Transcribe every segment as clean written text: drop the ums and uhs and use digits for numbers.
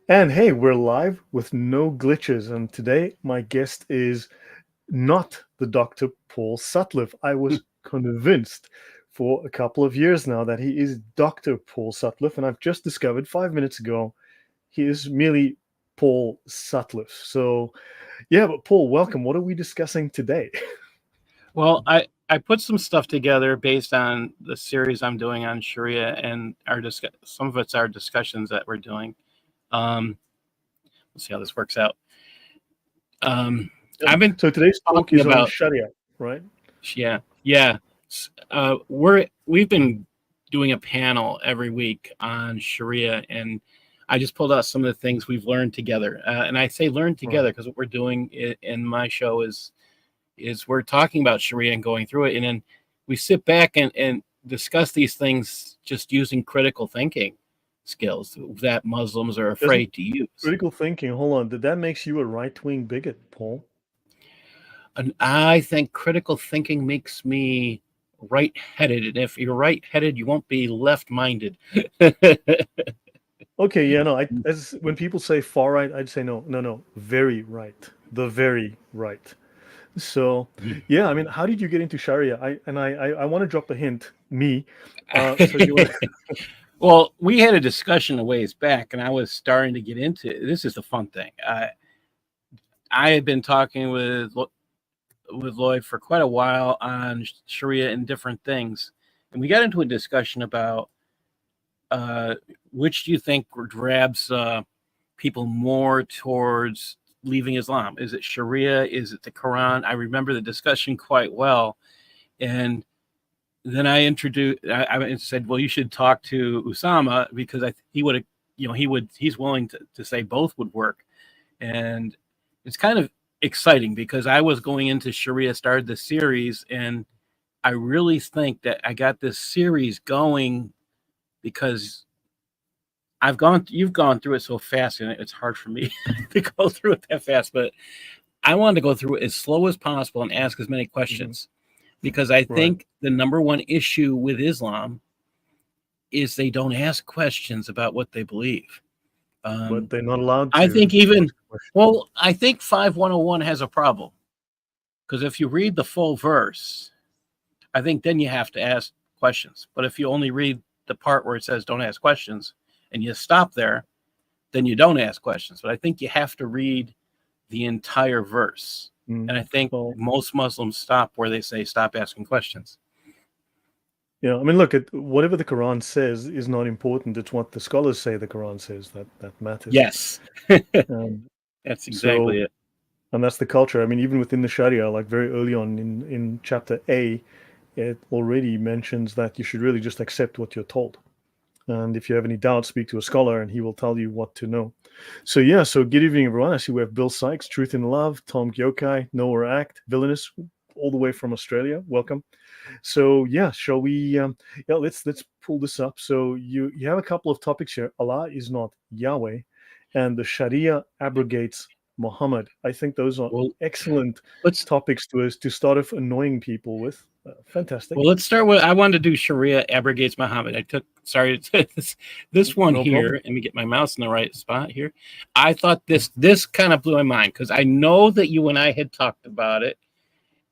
And hey, we're live with no glitches. And today, my guest is not the Dr. Paul Sutliff. I was convinced for a couple of years now that he is Dr. Paul Sutliff. And I've just discovered 5 minutes ago he is merely Paul Sutliff. So, yeah, but Paul, welcome. What are we discussing today? Well, I put some stuff together based on the series I'm doing on Sharia and some of it's our discussions that we're doing. We'll see how this works out. I've been So today's talk talking is on about Sharia, right? yeah. We've been doing a panel every week on Sharia, and I just pulled out some of the things we've learned together. And I say learn together Right. because what we're doing in my show is we're talking about Sharia and going through it, and then we sit back and discuss these things just using critical thinking skills that Muslims are Doesn't afraid to use. critical thinking, hold on, did that makes you a right-wing bigot, Paul? And I think critical thinking makes me right-headed, and if you're right-headed, you won't be left-minded. Okay, yeah, no, as when people say far right, I'd say no, no, no, very right, the very right. So, yeah, I mean, how did you get into Sharia? I want to drop a hint, me. So you want Well, we had a discussion a ways back, and I was starting to get into it. This is the fun thing. I had been talking with Lloyd for quite a while on Sharia and different things, and we got into a discussion about which do you think grabs people more towards leaving Islam? Is it Sharia? Is it the Quran? I remember the discussion quite well, and then I said, well, you should talk to Usama because he would have, he's willing to say both would work. And it's kind of exciting because I was going into Sharia, started the series, and I really think that I got this series going because you've gone through it so fast, and it's hard for me to go through it that fast, but I wanted to go through it as slow as possible and ask as many questions because I right, think the number one issue with Islam is they don't ask questions about what they believe. but they're not allowed I to think even, ask questions. well, I think 5101 has a problem because if you read the full verse, I think then you have to ask questions. But if you only read the part where it says don't ask questions and you stop there, then you don't ask questions. But I think you have to read the entire verse. Mm. And I think Well, most Muslims stop where they say stop asking questions. yeah, I mean, look, whatever the Quran says is not important. It's what the scholars say the Quran says that matters. Yes, Um, that's so, exactly it. and that's the culture. I mean, even within the Sharia, like very early on in chapter A, it already mentions that you should really just accept what you're told. And if you have any doubts, speak to a scholar and he will tell you what to know. So, yeah, so good evening, everyone. I see we have Bill Sykes, Truth in Love, Tom Gyokai, Noah Act, Villainous, all the way from Australia. Welcome. So, yeah, shall we? Yeah, let's pull this up. So, you have a couple of topics here. Allah is not Yahweh, and the Sharia abrogates Muhammad. I think those are Well, excellent let's topics to start off annoying people with. Fantastic. let's start with I wanted to do Sharia abrogates Muhammad. This one No here. problem. Let me get my mouse in the right spot here. I thought this kind of blew my mind because I know that you and I had talked about it.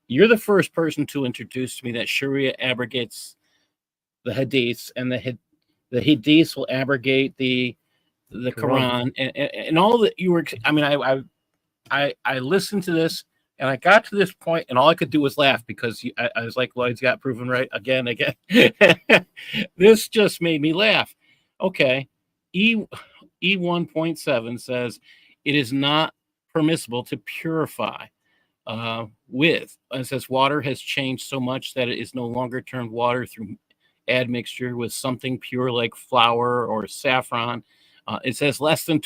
You're the first person to introduce to me that Sharia abrogates the hadiths, and the hadiths will abrogate the Quran. Quran, and all that you were. I mean, I listened to this and I got to this point, and all I could do was laugh because I was like, Lloyd's got proven right again. This just made me laugh. Okay, E1.7 says it is not permissible to purify with. It says water has changed so much that it is no longer termed water through admixture with something pure like flour or saffron. It says less than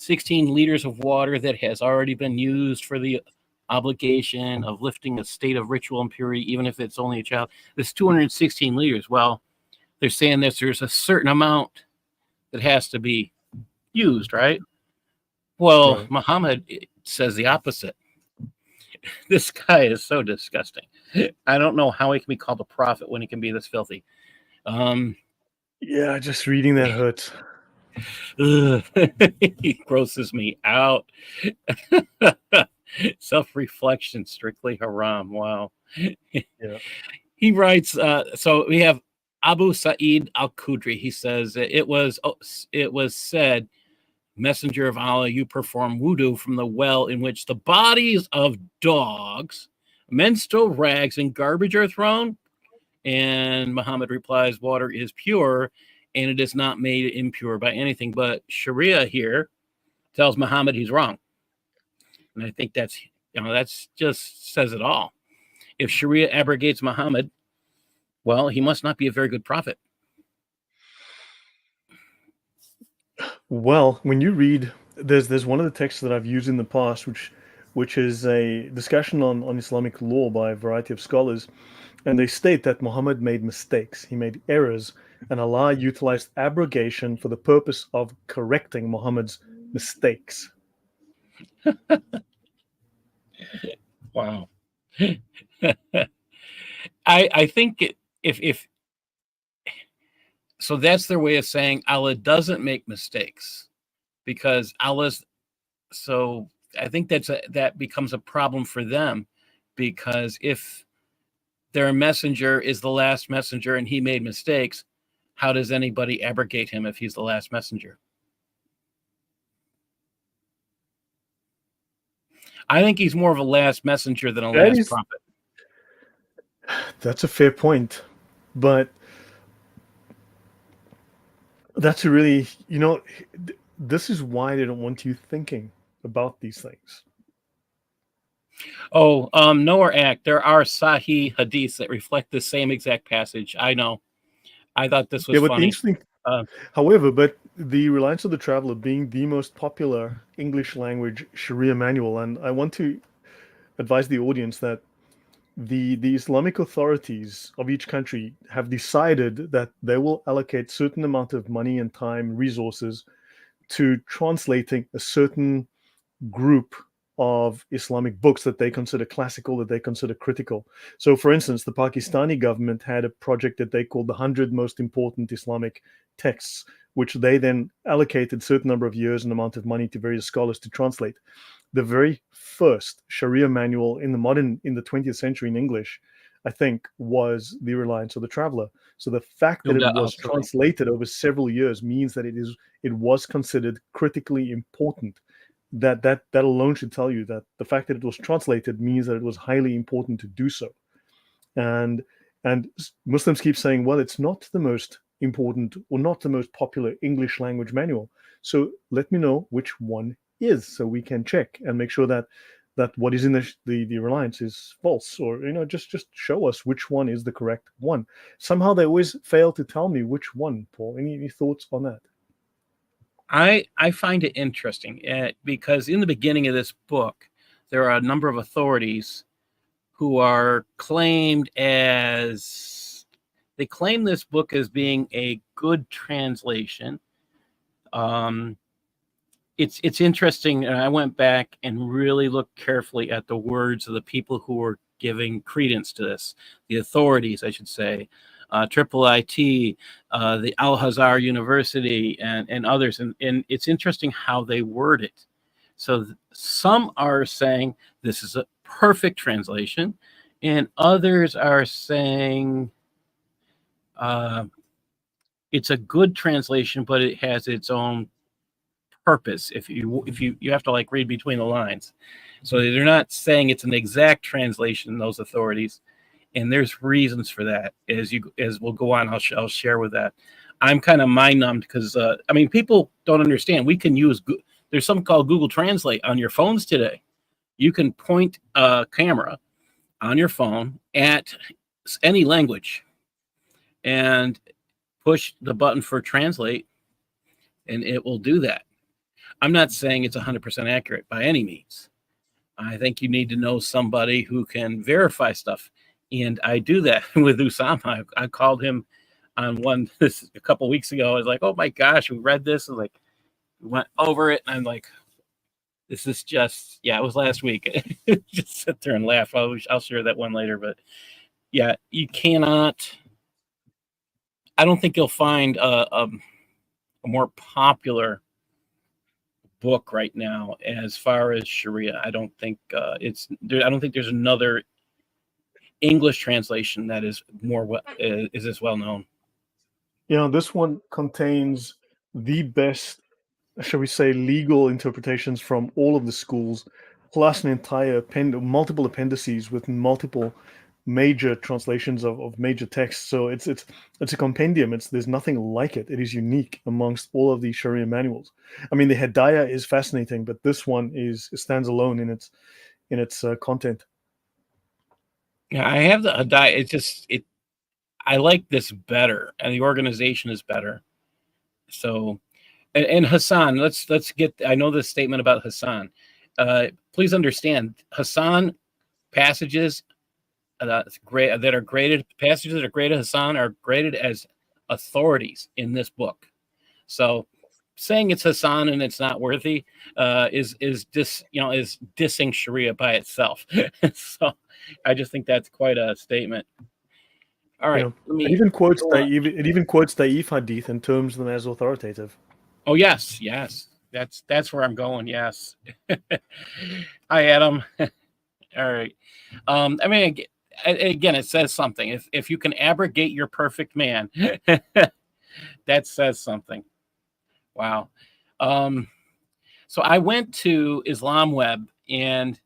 16 liters of water that has already been used for the obligation of lifting a state of ritual impurity, even if it's only a child. This 216 liters. Well, they're saying that there's a certain amount that has to be used, right? Well, Right. Muhammad says the opposite. This guy is so disgusting. I don't know how he can be called a prophet when he can be this filthy. Um, Yeah, just reading that hurts. He grosses me out. Self-reflection, strictly haram. Wow. Yeah. He writes, so we have Abu Sa'id al-Khudri. He says, it was said, Messenger of Allah, you perform wudu from the well in which the bodies of dogs, menstrual rags, and garbage are thrown. And Muhammad replies, water is pure and it is not made impure by anything. But Sharia here tells Muhammad he's wrong. And I think that's just says it all. If Sharia abrogates Muhammad, well, he must not be a very good prophet. Well, when you read, there's one of the texts that I've used in the past, which is a discussion on Islamic law by a variety of scholars, and they state that Muhammad made mistakes, he made errors, and Allah utilized abrogation for the purpose of correcting Muhammad's mistakes. Wow. I think if so, that's their way of saying Allah doesn't make mistakes because Allah's. So I think that becomes a problem for them because if their messenger is the last messenger and he made mistakes, how does anybody abrogate him if he's the last messenger? I think he's more of a last messenger than a last prophet. That's a fair point, but that's a really, this is why they don't want you thinking about these things. Oh, Noah Act. There are Sahih hadiths that reflect the same exact passage. I know. I thought this was But funny. However, but the Reliance of the Traveler being the most popular English language Sharia manual, and I want to advise the audience that the Islamic authorities of each country have decided that they will allocate certain amount of money and time, resources to translating a certain group of Islamic books that they consider classical, that they consider critical. So, for instance, the Pakistani government had a project that they called the 100 Most Important Islamic Texts, which they then allocated a certain number of years and amount of money to various scholars to translate. The very first Sharia manual in the 20th century in English, I think, was The Reliance of the Traveler. So the fact that it was translated over several years means that it was considered critically important. That alone should tell you that the fact that it was translated means that it was highly important to do so. And Muslims keep saying, well, it's not the most important or not the most popular English language manual. So let me know which one is, so we can check and make sure that what is in the Reliance is false, or just show us which one is the correct one. Somehow they always fail to tell me which one. Paul, any thoughts on that? I find it interesting because in the beginning of this book, there are a number of authorities who are claimed as, they claim this book as being a good translation. It's interesting, and I went back and really looked carefully at the words of the people who were giving credence to this, the authorities, I should say, Triple IT, the Al-Azhar University, and others. And it's interesting how they word it. So some are saying this is a perfect translation, and others are saying it's a good translation, but it has its own purpose. If you have to like read between the lines. So they're not saying it's an exact translation, those authorities. And there's reasons for that. As we'll go on, I'll share with that. I'm kind of mind numbed because people don't understand. We can use there's something called Google Translate on your phones today. You can point a camera on your phone at any language and push the button for translate, and it will do that. I'm not saying it's 100% accurate by any means. I think you need to know somebody who can verify stuff. And I do that with Usama. I called him on one a couple of weeks ago. I was like, oh my gosh, we read this. And like, we went over it. And I'm like, this is just, it was last week. Just sit there and laugh. I'll share that one later. But yeah, you cannot, I don't think you'll find more popular book right now as far as Sharia. I don't think I don't think there's another English translation that is is as well known. This one contains the best, shall we say, legal interpretations from all of the schools, plus an entire multiple appendices with multiple major translations of major texts. So it's a compendium. There's nothing like it. It is unique amongst all of the Sharia manuals. I mean, the Hidayah is fascinating, but this one stands alone in its content. Yeah, I have the Hidayah. I like this better, and the organization is better. So, and Hassan, let's get. I know this statement about Hassan. Please understand, Hassan passages that are graded Hassan are graded as authorities in this book. So, saying it's Hassan and it's not worthy is dissing Sharia by itself. So, I just think that's quite a statement. All right, it even quotes Da'if hadith and terms them as authoritative. Oh yes, that's where I'm going. Yes. Hi, Adam. All right. I mean, again, it says something. If you can abrogate your perfect man, that says something. Wow. So I went to Islam Web, and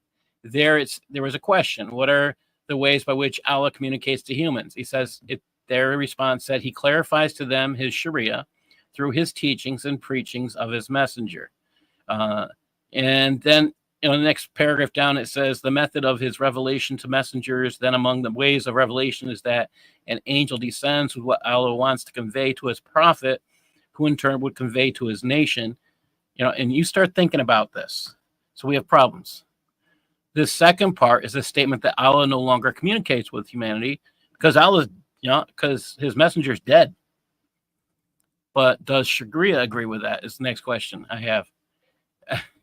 there was a question: what are the ways by which Allah communicates to humans? He says their response said he clarifies to them his Sharia through his teachings and preachings of his messenger. And then the next paragraph down, it says the method of his revelation to messengers. Then among the ways of revelation is that an angel descends with what Allah wants to convey to his prophet, who in turn would convey to his nation. And you start thinking about this. So we have problems. The second part is a statement that Allah no longer communicates with humanity because because his messenger is dead. But does Sharia agree with that? Is the next question I have.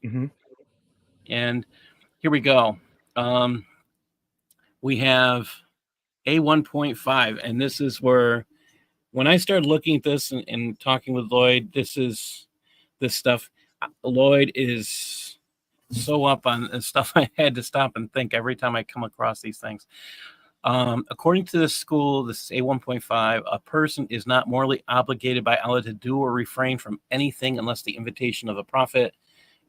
Mm-hmm. And here we go. We have A1.5, and this is where, when I started looking at this and talking with Lloyd, this stuff. Lloyd is so up on stuff. I had to stop and think every time I come across these things. According to this school, this is A1.5, a person is not morally obligated by Allah to do or refrain from anything unless the invitation of the prophet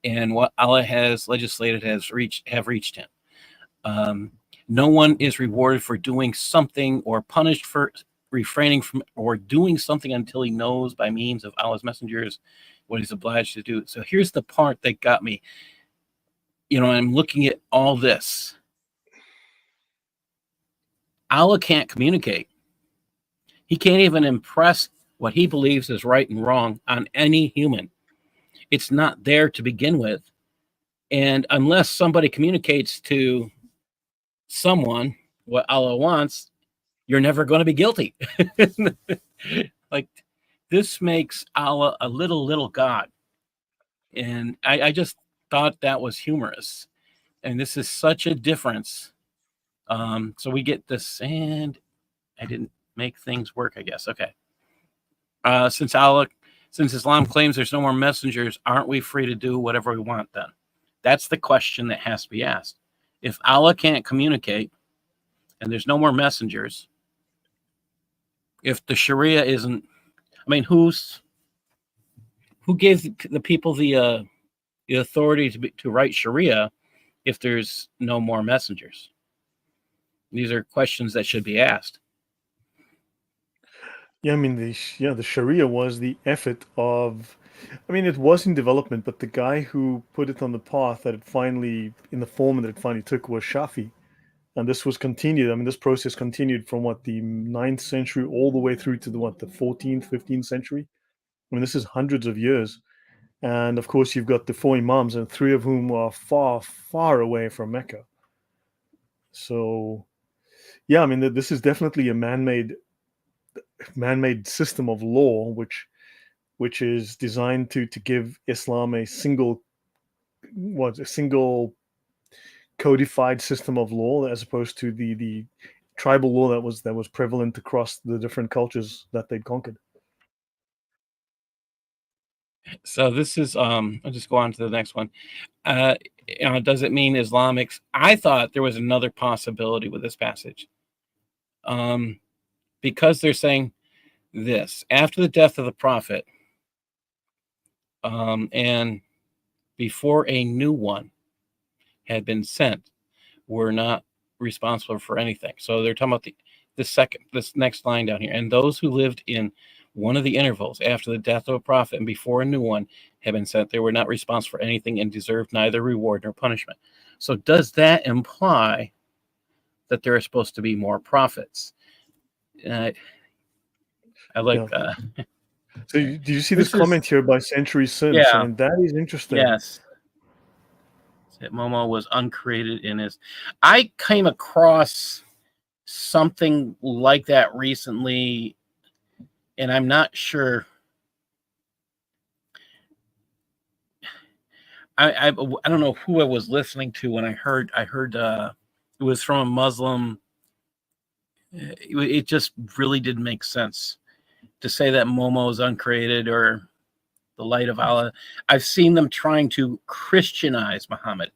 and what Allah has legislated have reached him. No one is rewarded for doing something or punished for refraining from or doing something until he knows by means of Allah's messengers what he's obliged to do. So here's the part that got me. I'm looking at all this. Allah can't communicate. He can't even impress what he believes is right and wrong on any human. It's not there to begin with. And unless somebody communicates to someone what Allah wants, you're never going to be guilty. Like, this makes Allah a little God. And I just thought that was humorous. And this is such a difference. So we get this, and I didn't make things work, I guess. Okay. Since Islam claims there's no more messengers, aren't we free to do whatever we want then? That's the question that has to be asked. If Allah can't communicate and there's no more messengers, if the Sharia isn't, I mean, who gave the people the authority to write Sharia if there's no more messengers? These are questions that should be asked. Yeah, I mean, the Sharia was the effort of, I mean, it was in development, but the guy who put it on the path that it finally, in the form that it finally took, was Shafi. And this was continued. I mean, this process continued from the 9th century all the way through to the 14th, 15th century. I mean, this is hundreds of years. And of course, you've got the 4 imams, and 3 of whom are far, far away from Mecca. So, yeah, I mean, this is definitely a man-made system of law, which is designed to give Islam a single codified system of law, as opposed to the tribal law that was prevalent across the different cultures that they'd conquered. So this is I'll just go on to the next one. Does it mean Islamics? I thought there was another possibility with this passage. Because they're saying this after the death of the prophet, and before a new one had been sent, were not responsible for anything. So they're talking about this next line down here. And those who lived in one of the intervals after the death of a prophet and before a new one had been sent, they were not responsible for anything and deserved neither reward nor punishment. So does that imply that there are supposed to be more prophets? I like Yeah. So do you see this this is comment here by centuries since? I yeah, mean, that is interesting. yes. That Momo was uncreated in his. I came across something like that recently, and I'm not sure. I don't know who I was listening to when I heard it was from a Muslim. It just really didn't make sense to say that Momo is uncreated or the light of Allah. I've seen them trying to Christianize Muhammad.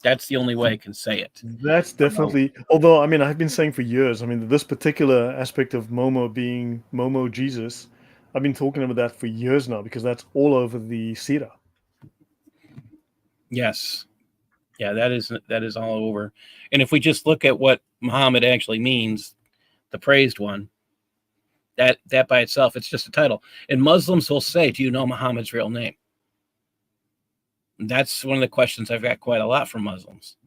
That's the only way I can say it. That's definitely, although, I mean, I've been saying for years, I mean, this particular aspect of Momo being Momo Jesus, I've been talking about that for years now because that's all over the Sira. Yes. Yeah, that is all over. And if we just look at what Muhammad actually means, the praised one, that by itself, it's just a title. And Muslims will say, do you know Muhammad's real name? And that's one of the questions I've got quite a lot from Muslims.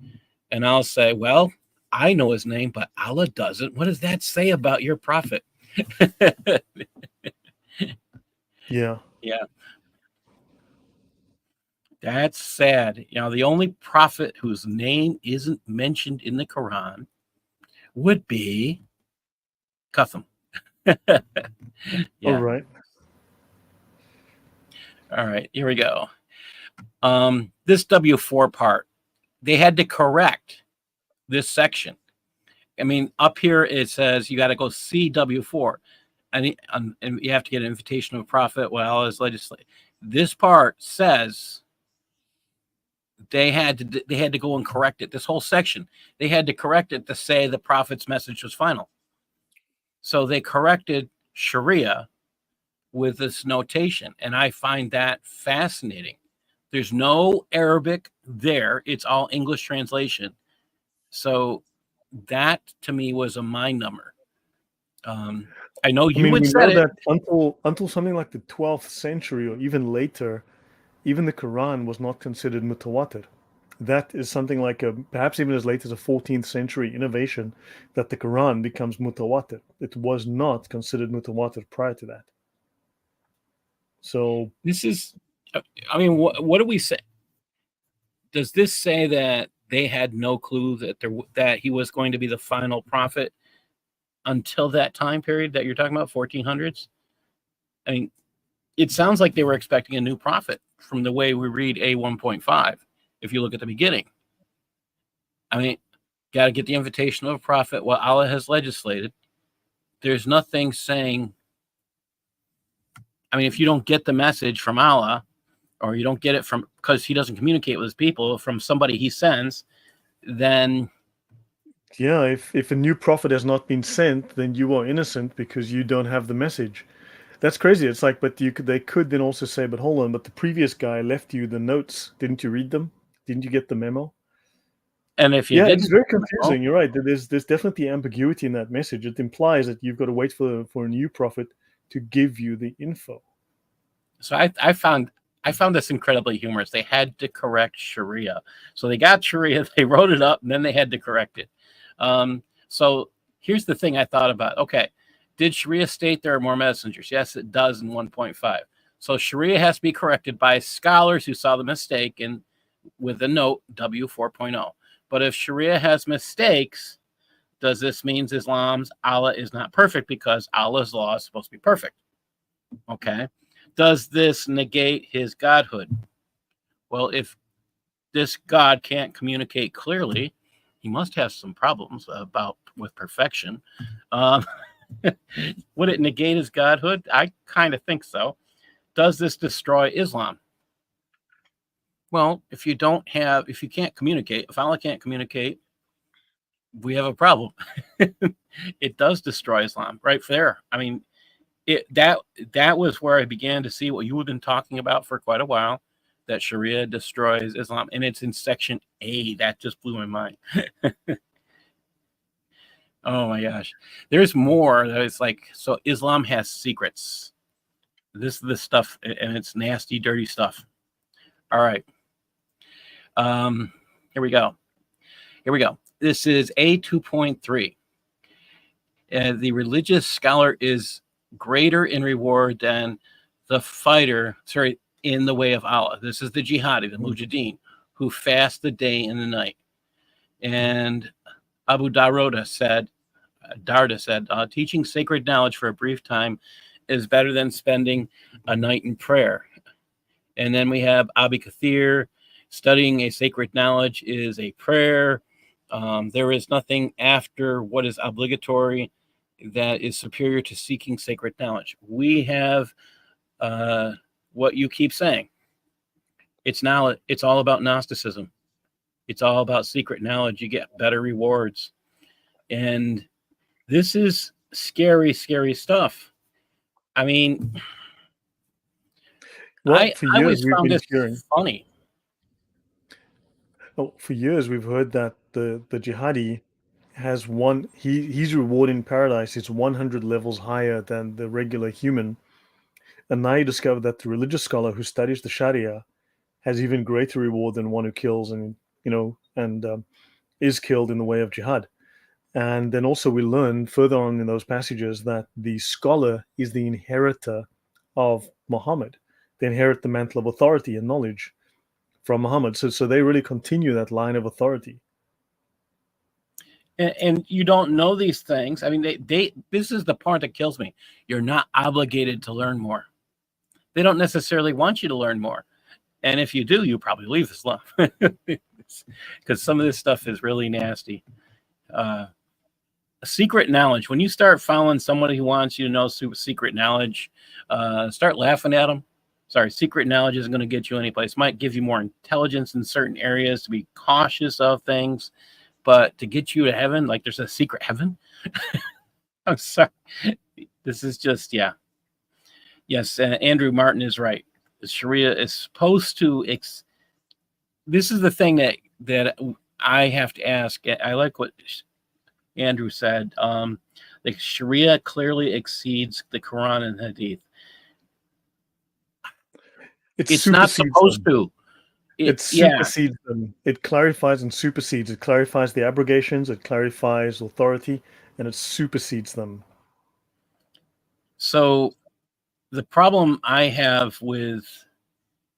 And I'll say, well, I know his name, but Allah doesn't. What does that say about your prophet? Yeah. Yeah. That's sad. The only prophet whose name isn't mentioned in the Quran would be Qatham. All Yeah. right. All right. Here we go. This W4 part, they had to correct this section. I mean, up here it says you got to go see W4, and you have to get an invitation of a prophet. Well, as legislate. This part says they had to go and correct it. This whole section, they had to correct it to say the prophet's message was final. So they corrected Sharia with this notation, and I find that fascinating. There's no Arabic there. It's all English translation. So that to me was a mind number. I know I you mean, had we said know it. that until something like the 12th century or even later, even the Quran was not considered mutawatir. That is something like perhaps even as late as a 14th century innovation that the Quran becomes mutawatir. It was not considered mutawatir prior to that. So This is, I mean, what do we say? Does this say that they had no clue that he was going to be the final prophet until that time period that you're talking about, 1400s? I mean, it sounds like they were expecting a new prophet from the way we read A1.5. If you look at the beginning, I mean, got to get the invitation of a prophet. What Allah has legislated. There's nothing saying. I mean, if you don't get the message from Allah, or you don't get it from because he doesn't communicate with his people from somebody he sends, then yeah, if a new prophet has not been sent, then you are innocent because you don't have the message. That's crazy. It's like, but they could then also say, but hold on, but the previous guy left you the notes. Didn't you read them? Didn't you get the memo? and if you Yeah, it's didn't, very confusing. You're right. There's definitely ambiguity in that message. It implies that you've got to wait for a new prophet to give you the info. so I found this incredibly humorous. They had to correct Sharia, so they got Sharia, they wrote it up, and then they had to correct it. So here's the thing I thought about. Okay, did Sharia state there are more messengers? Yes, it does in 1.5. So Sharia has to be corrected by scholars who saw the mistake and with a note W4.0. But if Sharia has mistakes, does this mean Islam's Allah is not perfect because Allah's law is supposed to be perfect? Okay. Does this negate his godhood? Well, if this God can't communicate clearly, he must have some problems with perfection. Um, would it negate his godhood? I kind of think so. does this destroy Islam? Well, if you can't communicate, if Allah can't communicate, we have a problem. It does destroy Islam right there. I mean, that was where I began to see what you have been talking about for quite a while, that Sharia destroys Islam, and it's in section A. That just blew my mind. Oh my gosh. There's more that it's like, so Islam has secrets. This is the stuff, and it's nasty, dirty stuff. All right. Here we go. This is A2.3. The religious scholar is greater in reward than the fighter, in the way of Allah. This is the jihadi, the mujahideen, who fast the day and the night. And Abu Darda said, teaching sacred knowledge for a brief time is better than spending a night in prayer. And then we have Abi Kathir, studying a sacred knowledge is a prayer. There is nothing after what is obligatory that is superior to seeking sacred knowledge. We have what you keep saying. It's all about Gnosticism. It's all about secret knowledge. You get better rewards. And this is scary, scary stuff. I mean, Well, I for years always we've found been this hearing. funny. Oh, for years we've heard that the jihadi has his reward in paradise is 100 levels higher than the regular human. And now you discover that the religious scholar who studies the Sharia has even greater reward than one who kills and is killed in the way of jihad. And then also we learn further on in those passages that the scholar is the inheritor of Muhammad. They inherit the mantle of authority and knowledge from Muhammad. So they really continue that line of authority. And you don't know these things. I mean, this is the part that kills me. You're not obligated to learn more. They don't necessarily want you to learn more. And if you do, you probably leave Islam. Because some of this stuff is really nasty. Secret knowledge. When you start following somebody who wants you to know secret knowledge, start laughing at them. Sorry, secret knowledge isn't going to get you anyplace. Might give you more intelligence in certain areas to be cautious of things. But to get you to heaven, like there's a secret heaven. I'm sorry. This is just, yeah. Yes, Andrew Martin is right. The Sharia is supposed to. This is the thing that I have to ask. I like what Andrew said. The Sharia clearly exceeds the Quran and Hadith. It's not supposed to. It supersedes them. It clarifies and supersedes. It clarifies the abrogations. It clarifies authority, and it supersedes them. So the problem I have with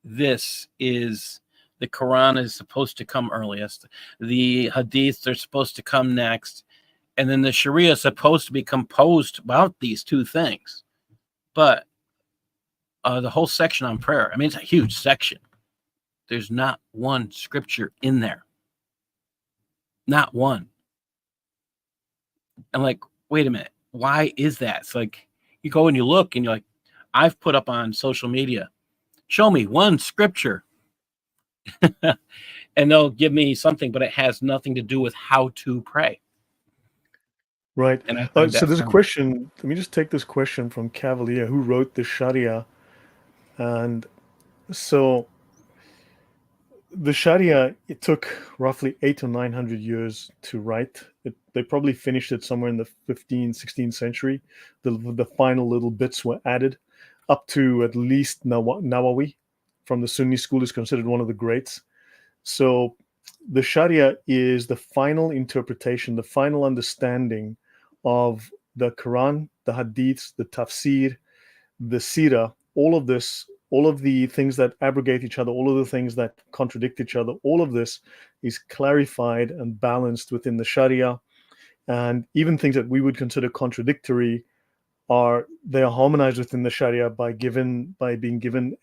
this is the Quran is supposed to come earliest. The Hadiths are supposed to come next. And then the Sharia is supposed to be composed about these two things. But the whole section on prayer, I mean, it's a huge section. There's not one scripture in there. Not one. I'm like, wait a minute. Why is that? It's like you go and you look and you're like, I've put up on social media, show me one scripture. And they'll give me something, but it has nothing to do with how to pray. Right. And So there's a question. Let me just take this question from Cavalier, who wrote the Sharia. And so the Sharia, it took roughly 800 or 900 years to write. They probably finished it somewhere in the 15th, 16th century. The final little bits were added up to at least Nawawi from the Sunni school is considered one of the greats. So the Sharia is the final interpretation, the final understanding of the Quran, the Hadiths, the Tafsir, the Sirah, all of this, all of the things that abrogate each other, all of the things that contradict each other, all of this is clarified and balanced within the Sharia. And even things that we would consider contradictory are harmonized within the Sharia by being given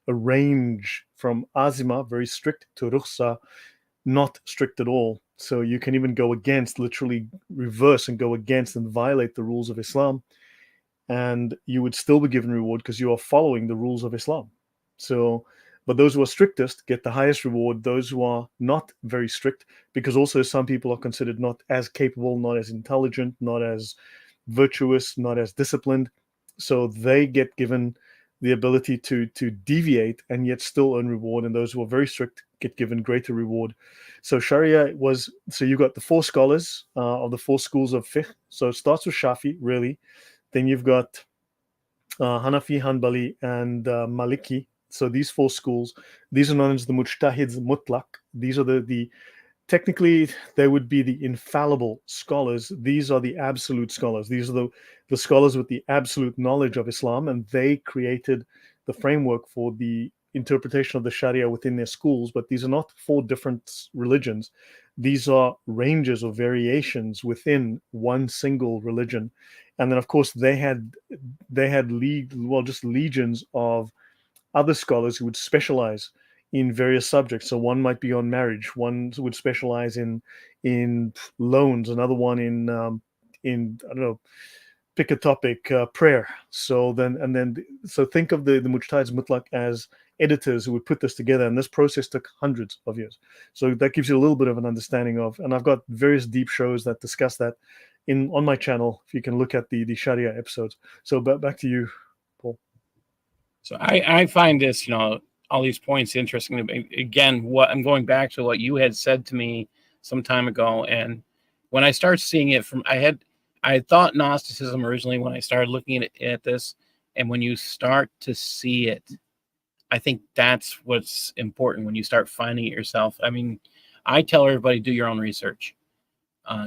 a range from azima, very strict, to rukhsa, not strict at all. So you can even go against, literally reverse and go against and violate the rules of Islam. and you would still be given reward because you are following the rules of Islam. So, but those who are strictest get the highest reward. Those who are not very strict, because also some people are considered not as capable, not as intelligent, not as virtuous, not as disciplined, so they get given the ability to deviate and yet still earn reward. And those who are very strict get given greater reward. So Sharia was, so you got the four scholars of the four schools of fiqh. So it starts with Shafi, really. Then you've got Hanafi, Hanbali, and Maliki. So these four schools, these are known as the Mujtahids Mutlaq. These are the technically they would be the infallible scholars. These are the absolute scholars. These are the scholars with the absolute knowledge of Islam, and they created the framework for the interpretation of the Sharia within their schools. But these are not four different religions. These are ranges or variations within one single religion. And then of course they had just legions of other scholars who would specialize in various subjects. So one might be on marriage, one would specialize in loans, another one in I don't know, pick a topic, prayer. So think of the Mujtahids Mutlaq as editors who would put this together, and this process took hundreds of years. So that gives you a little bit of an understanding of, and I've got various deep shows that discuss that on my channel, if you can look at the Sharia episodes. So back to you, Paul. So I find this, all these points interesting. Again, what I'm going back to what you had said to me some time ago, and when I start seeing it I thought Gnosticism originally when I started looking at this, and when you start to see it, I think that's what's important when you start finding it yourself. I mean, I tell everybody, do your own research.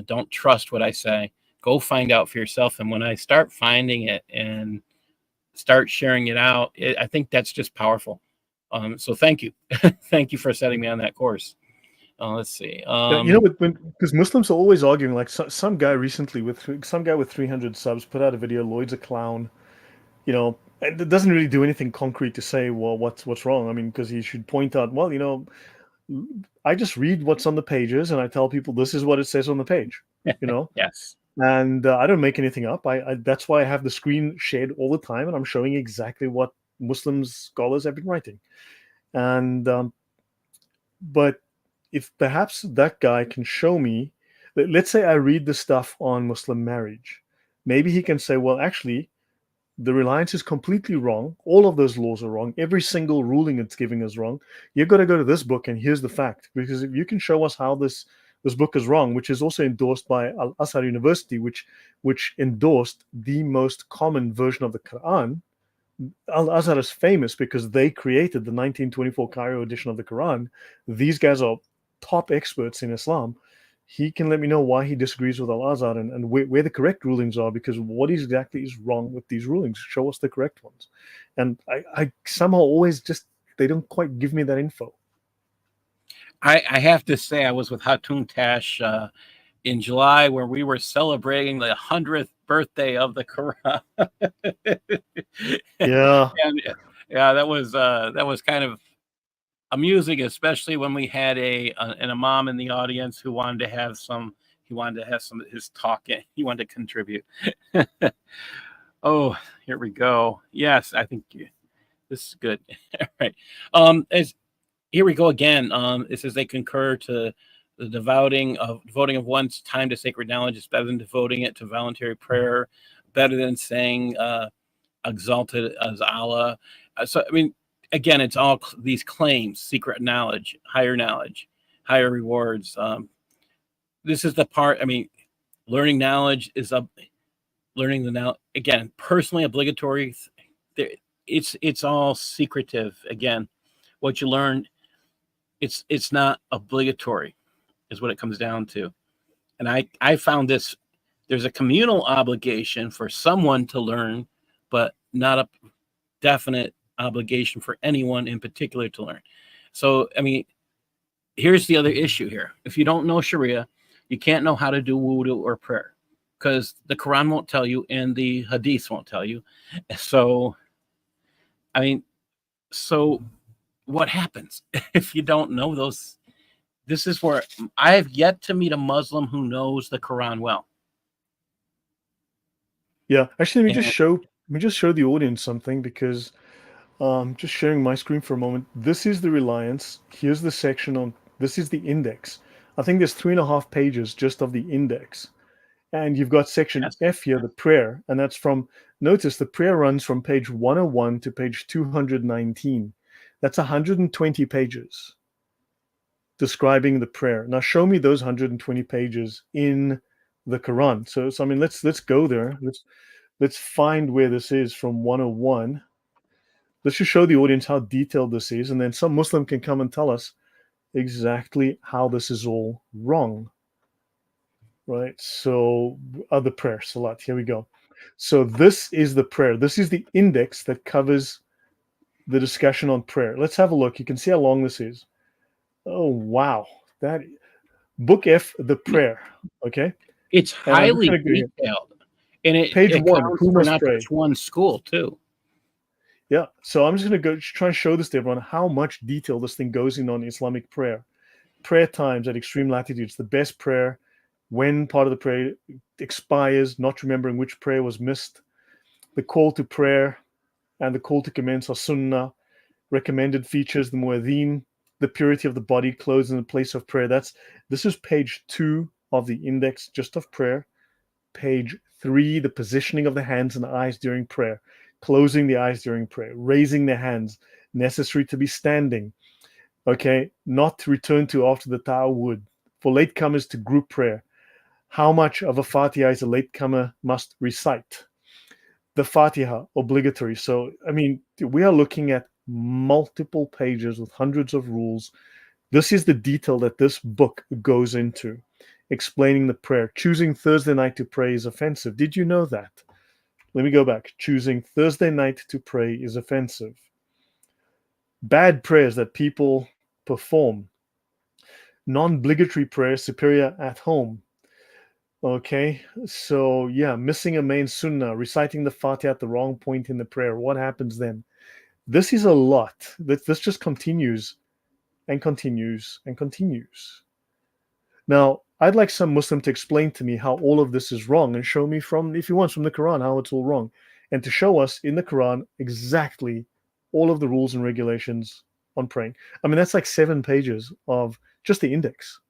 Don't trust what I say. Go find out for yourself. And when I start finding it and start sharing it out, I think that's just powerful. So thank you. Thank you for setting me on that course. Let's see. Because Muslims are always arguing, like some guy recently with 300 subs put out a video, Lloyd's a clown, and it doesn't really do anything concrete to say, well, what's wrong. I mean, because he should point out, well, I just read what's on the pages and I tell people this is what it says on the page, Yes. And I don't make anything up. That's why I have the screen shared all the time, and I'm showing exactly what Muslim scholars have been writing. And but if perhaps that guy can show me, let's say I read the stuff on Muslim marriage, maybe he can say, well, actually, the reliance is completely wrong. All of those laws are wrong. Every single ruling it's giving is wrong. You've got to go to this book, and here's the fact. Because if you can show us how this book is wrong, which is also endorsed by Al-Azhar University, which endorsed the most common version of the Quran. Al-Azhar is famous because they created the 1924 Cairo edition of the Quran. These guys are top experts in Islam. He can let me know why he disagrees with Al-Azhar and where the correct rulings are, because what exactly is wrong with these rulings? Show us the correct ones. And I somehow always they don't quite give me that info. I have to say, I was with Hatun Tash in July where we were celebrating the 100th birthday of the Quran. Yeah. And yeah, that was kind of amusing, especially when we had an imam in the audience who wanted to have some of his talk. He wanted to contribute. Oh, here we go. Yes, I think this is good. All right. Here we go again. It says they concur to the devoting of one's time to sacred knowledge is better than devoting it to voluntary prayer, better than saying exalted as Allah. So, I mean, again, it's all these claims: secret knowledge, higher rewards. This is the part. I mean, learning knowledge is learning the now. Again, personally obligatory. It's all secretive. Again, what you learn, it's not obligatory, is what it comes down to. And I found this. There's a communal obligation for someone to learn, but not a definite obligation for anyone in particular to learn. So, I mean, here's the other issue here. If you don't know Sharia, you can't know how to do wudu or prayer because the Quran won't tell you and the Hadith won't tell you. So, I mean, what happens if you don't know those? This is where I have yet to meet a Muslim who knows the Quran well. Yeah, actually, And let me just show the audience something, because just sharing my screen for a moment. This is the reliance. Here's the section on. This is the index. I think there's 3.5 pages just of the index, and you've got section yes, F here, the prayer, and that's from. Notice the prayer runs from page 101 to page 219. That's 120 pages describing the prayer. Now show me those 120 pages in the Quran. So I mean, let's go there. Let's find where this is from 101. Let's just show the audience how detailed this is, and then some Muslim can come and tell us exactly how this is all wrong, right? So, other prayer, salat. Here we go. So this is the prayer. This is the index that covers the discussion on prayer. Let's have a look. You can see how long this is. Oh wow, that book F, the prayer. Okay, it's and I'm just highly going to go here. detailed, and it Page one. accounts Who for must not pray? just one school too. Yeah. So I'm just going to go try and show this to everyone how much detail this thing goes in on Islamic prayer. Prayer times at extreme latitudes, the best prayer, when part of the prayer expires, not remembering which prayer was missed, the call to prayer and the call to commence are sunnah, recommended features, the muadhin, the purity of the body, clothes in the place of prayer. This is page 2 of the index just of prayer. Page 3, the positioning of the hands and eyes during prayer, closing the eyes during prayer, raising the hands, necessary to be standing. Okay, not to return to after the ta'awud. For latecomers to group prayer, how much of a Fatiha is a latecomer must recite? The Fatiha, obligatory. So, I mean, we are looking at multiple pages with hundreds of rules. This is the detail that this book goes into, explaining the prayer. Choosing Thursday night to pray is offensive. Did you know that? Let me go back. Choosing Thursday night to pray is offensive. Bad prayers that people perform. Non-obligatory prayer superior at home. Okay, so yeah, missing a main sunnah, reciting the Fatiha at the wrong point in the prayer. What happens then? This is a lot. This just continues and continues and continues. Now, I'd like some Muslim to explain to me how all of this is wrong and show me from, if he wants, from the Quran, how it's all wrong. And to show us in the Quran exactly all of the rules and regulations on praying. I mean, that's like 7 pages of just the index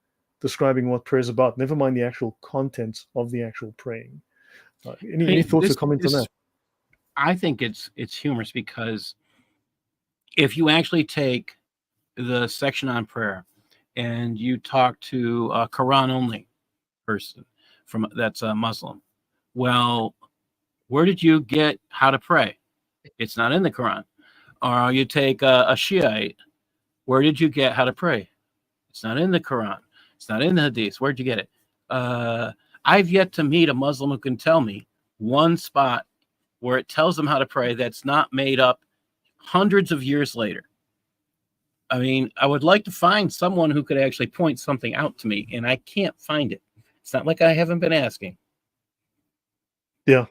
describing what prayer is about, never mind the actual contents of the actual praying. I Any mean, thoughts or comments on this that? I think it's humorous because if you actually take the section on prayer and you talk to a Quran only person from that's a Muslim, well, where did you get how to pray? It's not in the Quran. Or you take a Shiite, where did you get how to pray? It's not in the Quran. It's not in the Hadith. Where'd you get it? Uh, I've yet to meet a Muslim who can tell me one spot where it tells them how to pray that's not made up hundreds of years later. I mean, I would like to find someone who could actually point something out to me, and I can't find it. It's not like I haven't been asking. Yeah.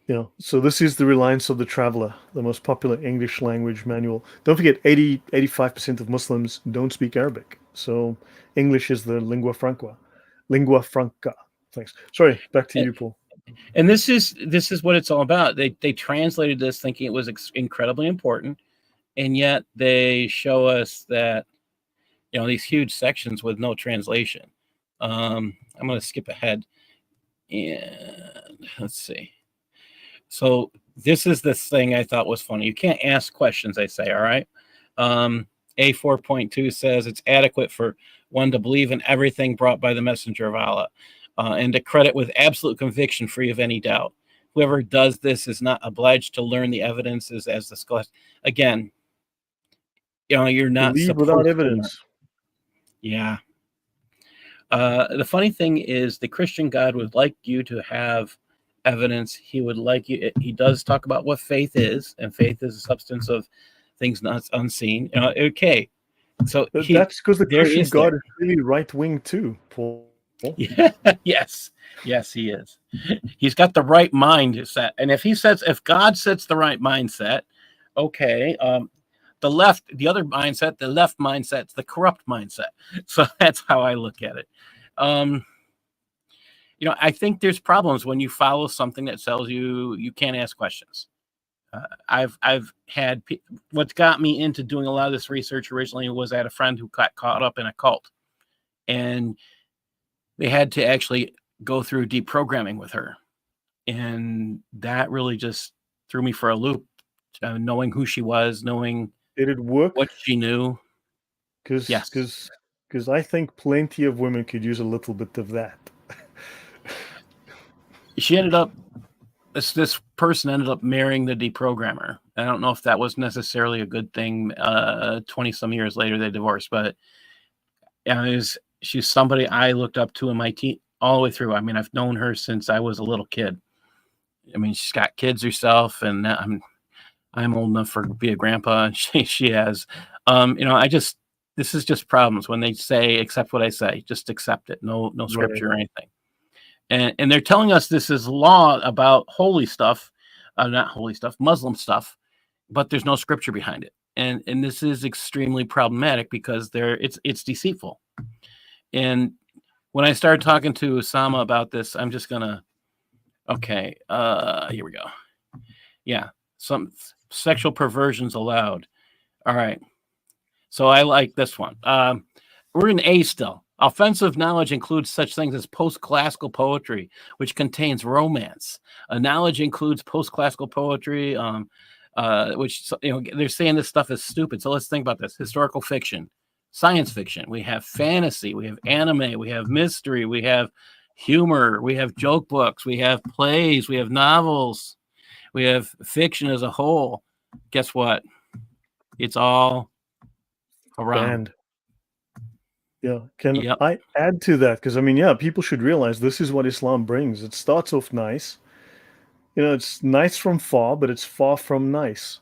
Yeah. So this is the Reliance of the Traveler, the most popular English language manual. Don't forget 85% of Muslims don't speak Arabic. So English is the lingua franca. Lingua franca. Thanks. Sorry, back to And, you, Paul. and this is what it's all about. They translated this thinking it was incredibly important, and yet they show us that these huge sections with no translation. I'm going to skip ahead and let's see. So this is this thing I thought was funny. You can't ask questions, they say. All right. A 4.2 says it's adequate for one to believe in everything brought by the messenger of Allah, and to credit with absolute conviction, free of any doubt. Whoever does this is not obliged to learn the evidences as the scholars. Again, you're not Believe without supposed to learn. evidence. Yeah. The funny thing is, the Christian God would like you to have evidence. He would like you. He does talk about what faith is, and faith is a substance of things not unseen. Okay, so That's because the there Christian is God there. is really right wing too, Paul. Yeah, yes, he is. He's got the right mindset, and if God sets the right mindset, okay. The other mindset, the left mindset's the corrupt mindset. So that's how I look at it. I think there's problems when you follow something that tells you can't ask questions. I've had what got me into doing a lot of this research originally was I had a friend who got caught up in a cult, and they had to actually go through deprogramming with her, and that really just threw me for a loop. Knowing who she was, knowing Did it work? what she knew. Yes, Because I think plenty of women could use a little bit of that. she ended up. This person ended up marrying the deprogrammer. I don't know if that was necessarily a good thing. 20 some years later, they divorced, but she's somebody I looked up to in my teen all the way through. I mean, I've known her since I was a little kid. I mean, she's got kids herself, and I'm old enough to be a grandpa, and she has. This is just problems when they say accept what I say, just accept it. No scripture or anything. And they're telling us this is law about holy stuff, not holy stuff, Muslim stuff, but there's no scripture behind it. And this is extremely problematic because it's deceitful. And when I started talking to Osama about this, I'm just gonna here we go. Yeah, some sexual perversions allowed. All right. So I like this one. We're in A still. Offensive knowledge includes such things as post-classical poetry, which contains romance. Knowledge includes post-classical poetry, which they're saying this stuff is stupid. So let's think about this: historical fiction, science fiction. We have fantasy, we have anime, we have mystery, we have humor, we have joke books, we have plays, we have novels, we have fiction as a whole. Guess what? It's all around. Banned. Yeah. Can I add to that? Because I mean, yeah, people should realize this is what Islam brings. It starts off nice. It's nice from far, but it's far from nice,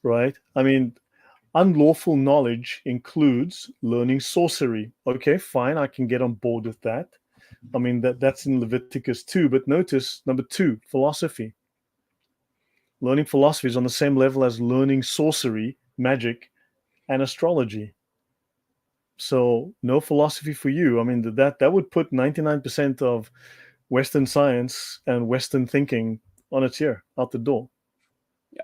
right? I mean, unlawful knowledge includes learning sorcery. Okay, fine, I can get on board with that. I mean, that's in Leviticus 2. But notice number 2, philosophy. Learning philosophy is on the same level as learning sorcery, magic, and astrology. So no philosophy for you. I mean, that would put 99% of Western science and Western thinking on its ear, out the door.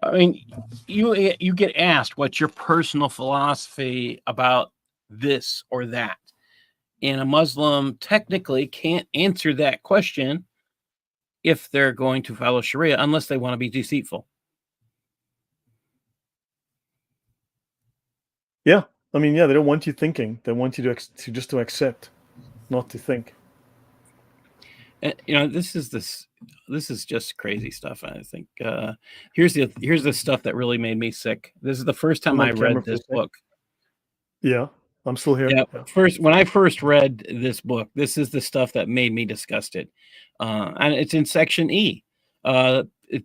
I mean, you get asked what's your personal philosophy about this or that, and a Muslim technically can't answer that question if they're going to follow Sharia unless they want to be deceitful. Yeah, I mean, yeah, they don't want you thinking. They want you to just to accept, not to think. And, this is just crazy stuff. I think here's the stuff that really made me sick. This is the first time I read this book. Yeah, I'm still here. Yeah, when I first read this book, this is the stuff that made me disgusted. And it's in section E,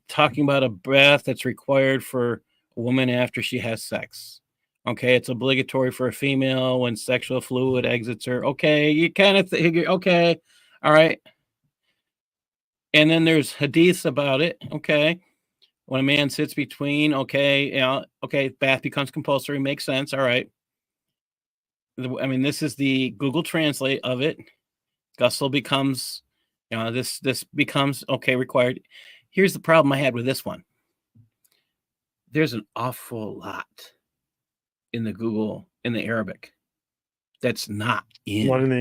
talking about a bath that's required for a woman after she has sex. Okay, it's obligatory for a female when sexual fluid exits her. Okay, you kind of think, okay, all right. And then there's hadiths about it. Okay, when a man sits between, okay, bath becomes compulsory. Makes sense. All right. I mean, this is the Google Translate of it. Ghusl becomes, this becomes required. Here's the problem I had with this one. There's an awful lot in the Arabic that's not in the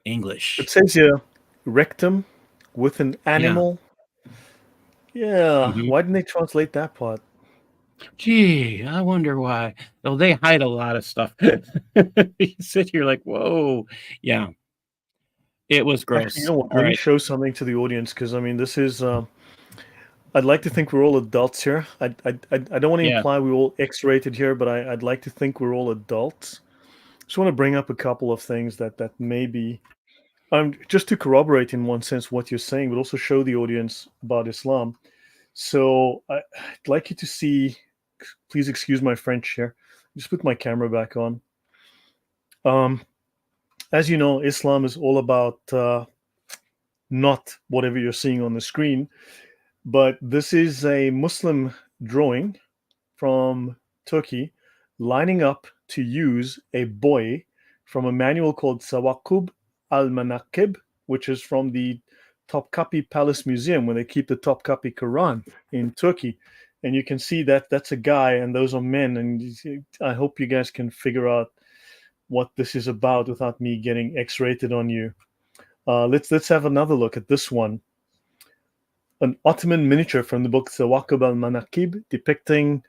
English. It says here rectum with an animal. Yeah. Mm-hmm. Why didn't they translate that part? Gee, I wonder why. Oh, they hide a lot of stuff. You sit here like, whoa. Yeah. It was gross. Actually, you know what? Let me show something to the audience, because I mean, this is I'd like to think we're all adults here. I don't want to imply we're all X-rated here, but I'd like to think we're all adults. Just want to bring up a couple of things that maybe just to corroborate in one sense what you're saying, but also show the audience about Islam. So I'd like you to see, please excuse my French here. Just put my camera back on. As you know, Islam is all about not whatever you're seeing on the screen, but this is a Muslim drawing from Turkey lining up to use a buoy from a manual called Sawaqub al-Manaqib, which is from the Topkapi Palace Museum, where they keep the Topkapi Quran in Turkey. And you can see that that's a guy and those are men. And I hope you guys can figure out what this is about without me getting X-rated on you. Let's have another look at this one. An Ottoman miniature from the book Thawakib al-Manaqib depicting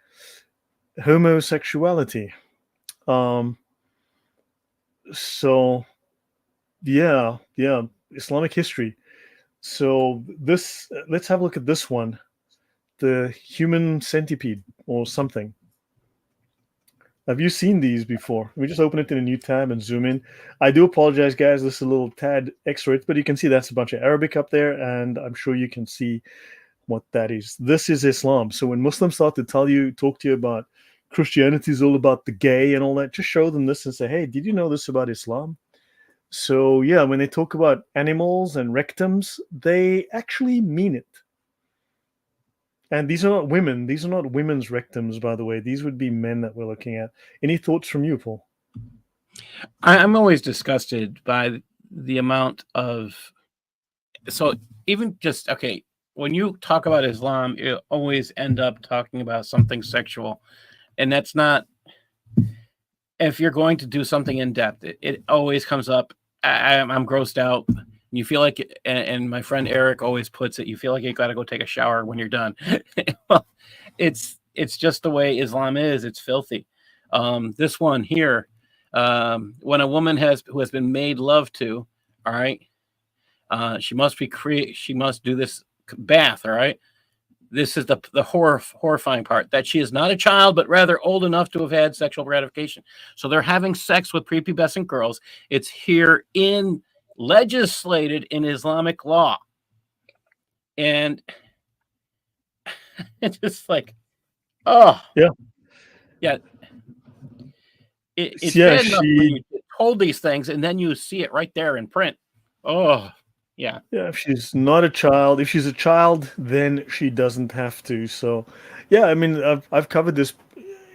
homosexuality. So yeah, Islamic history. So this, let's have a look at this one, the human centipede or something. Have you seen these before? Let me just open it in a new tab and zoom in. I do apologize, guys. This is a little tad X-rated, but you can see that's a bunch of Arabic up there, and I'm sure you can see what that is. This is Islam. So when Muslims start to talk to you about Christianity is all about the gay and all that, just show them this and say, hey, did you know this about Islam? So yeah, when they talk about animals and rectums, they actually mean it. And these are not women. These are not women's rectums, by the way. These would be men that we're looking at. Any thoughts from you, Paul? I'm always disgusted by the amount of, so even just, okay, when you talk about Islam, you always end up talking about something sexual. And that's not, if you're going to do something in depth, it always comes up. I'm grossed out. You feel like, and my friend Eric always puts it, you feel like you got to go take a shower when you're done. Well, it's just the way Islam is. It's filthy. This one here, when a woman who has been made love to, all right, she must do this bath, all right. This is the horrifying part, that she is not a child, but rather old enough to have had sexual gratification. So they're having sex with prepubescent girls. It's here legislated in Islamic law. And it's just like, oh, yeah. It's bad enough when you hold these things and then you see it right there in print. Oh, yeah. Yeah, if she's not a child, if she's a child, then she doesn't have to. So, yeah, I mean, I've covered this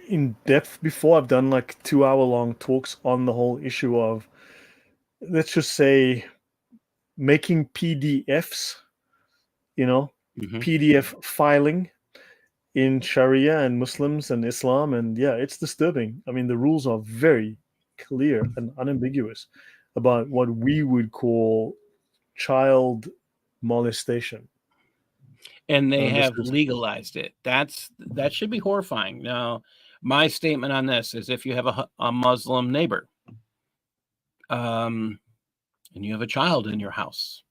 in depth before. I've done like 2-hour-long talks on the whole issue of, let's just say, making PDFs, PDF filing in Sharia and Muslims and Islam. And yeah, it's disturbing. I mean, the rules are very clear and unambiguous about what we would call child molestation. And they have legalized it. That should be horrifying. Now, my statement on this is, if you have a Muslim neighbor, and you have a child in your house,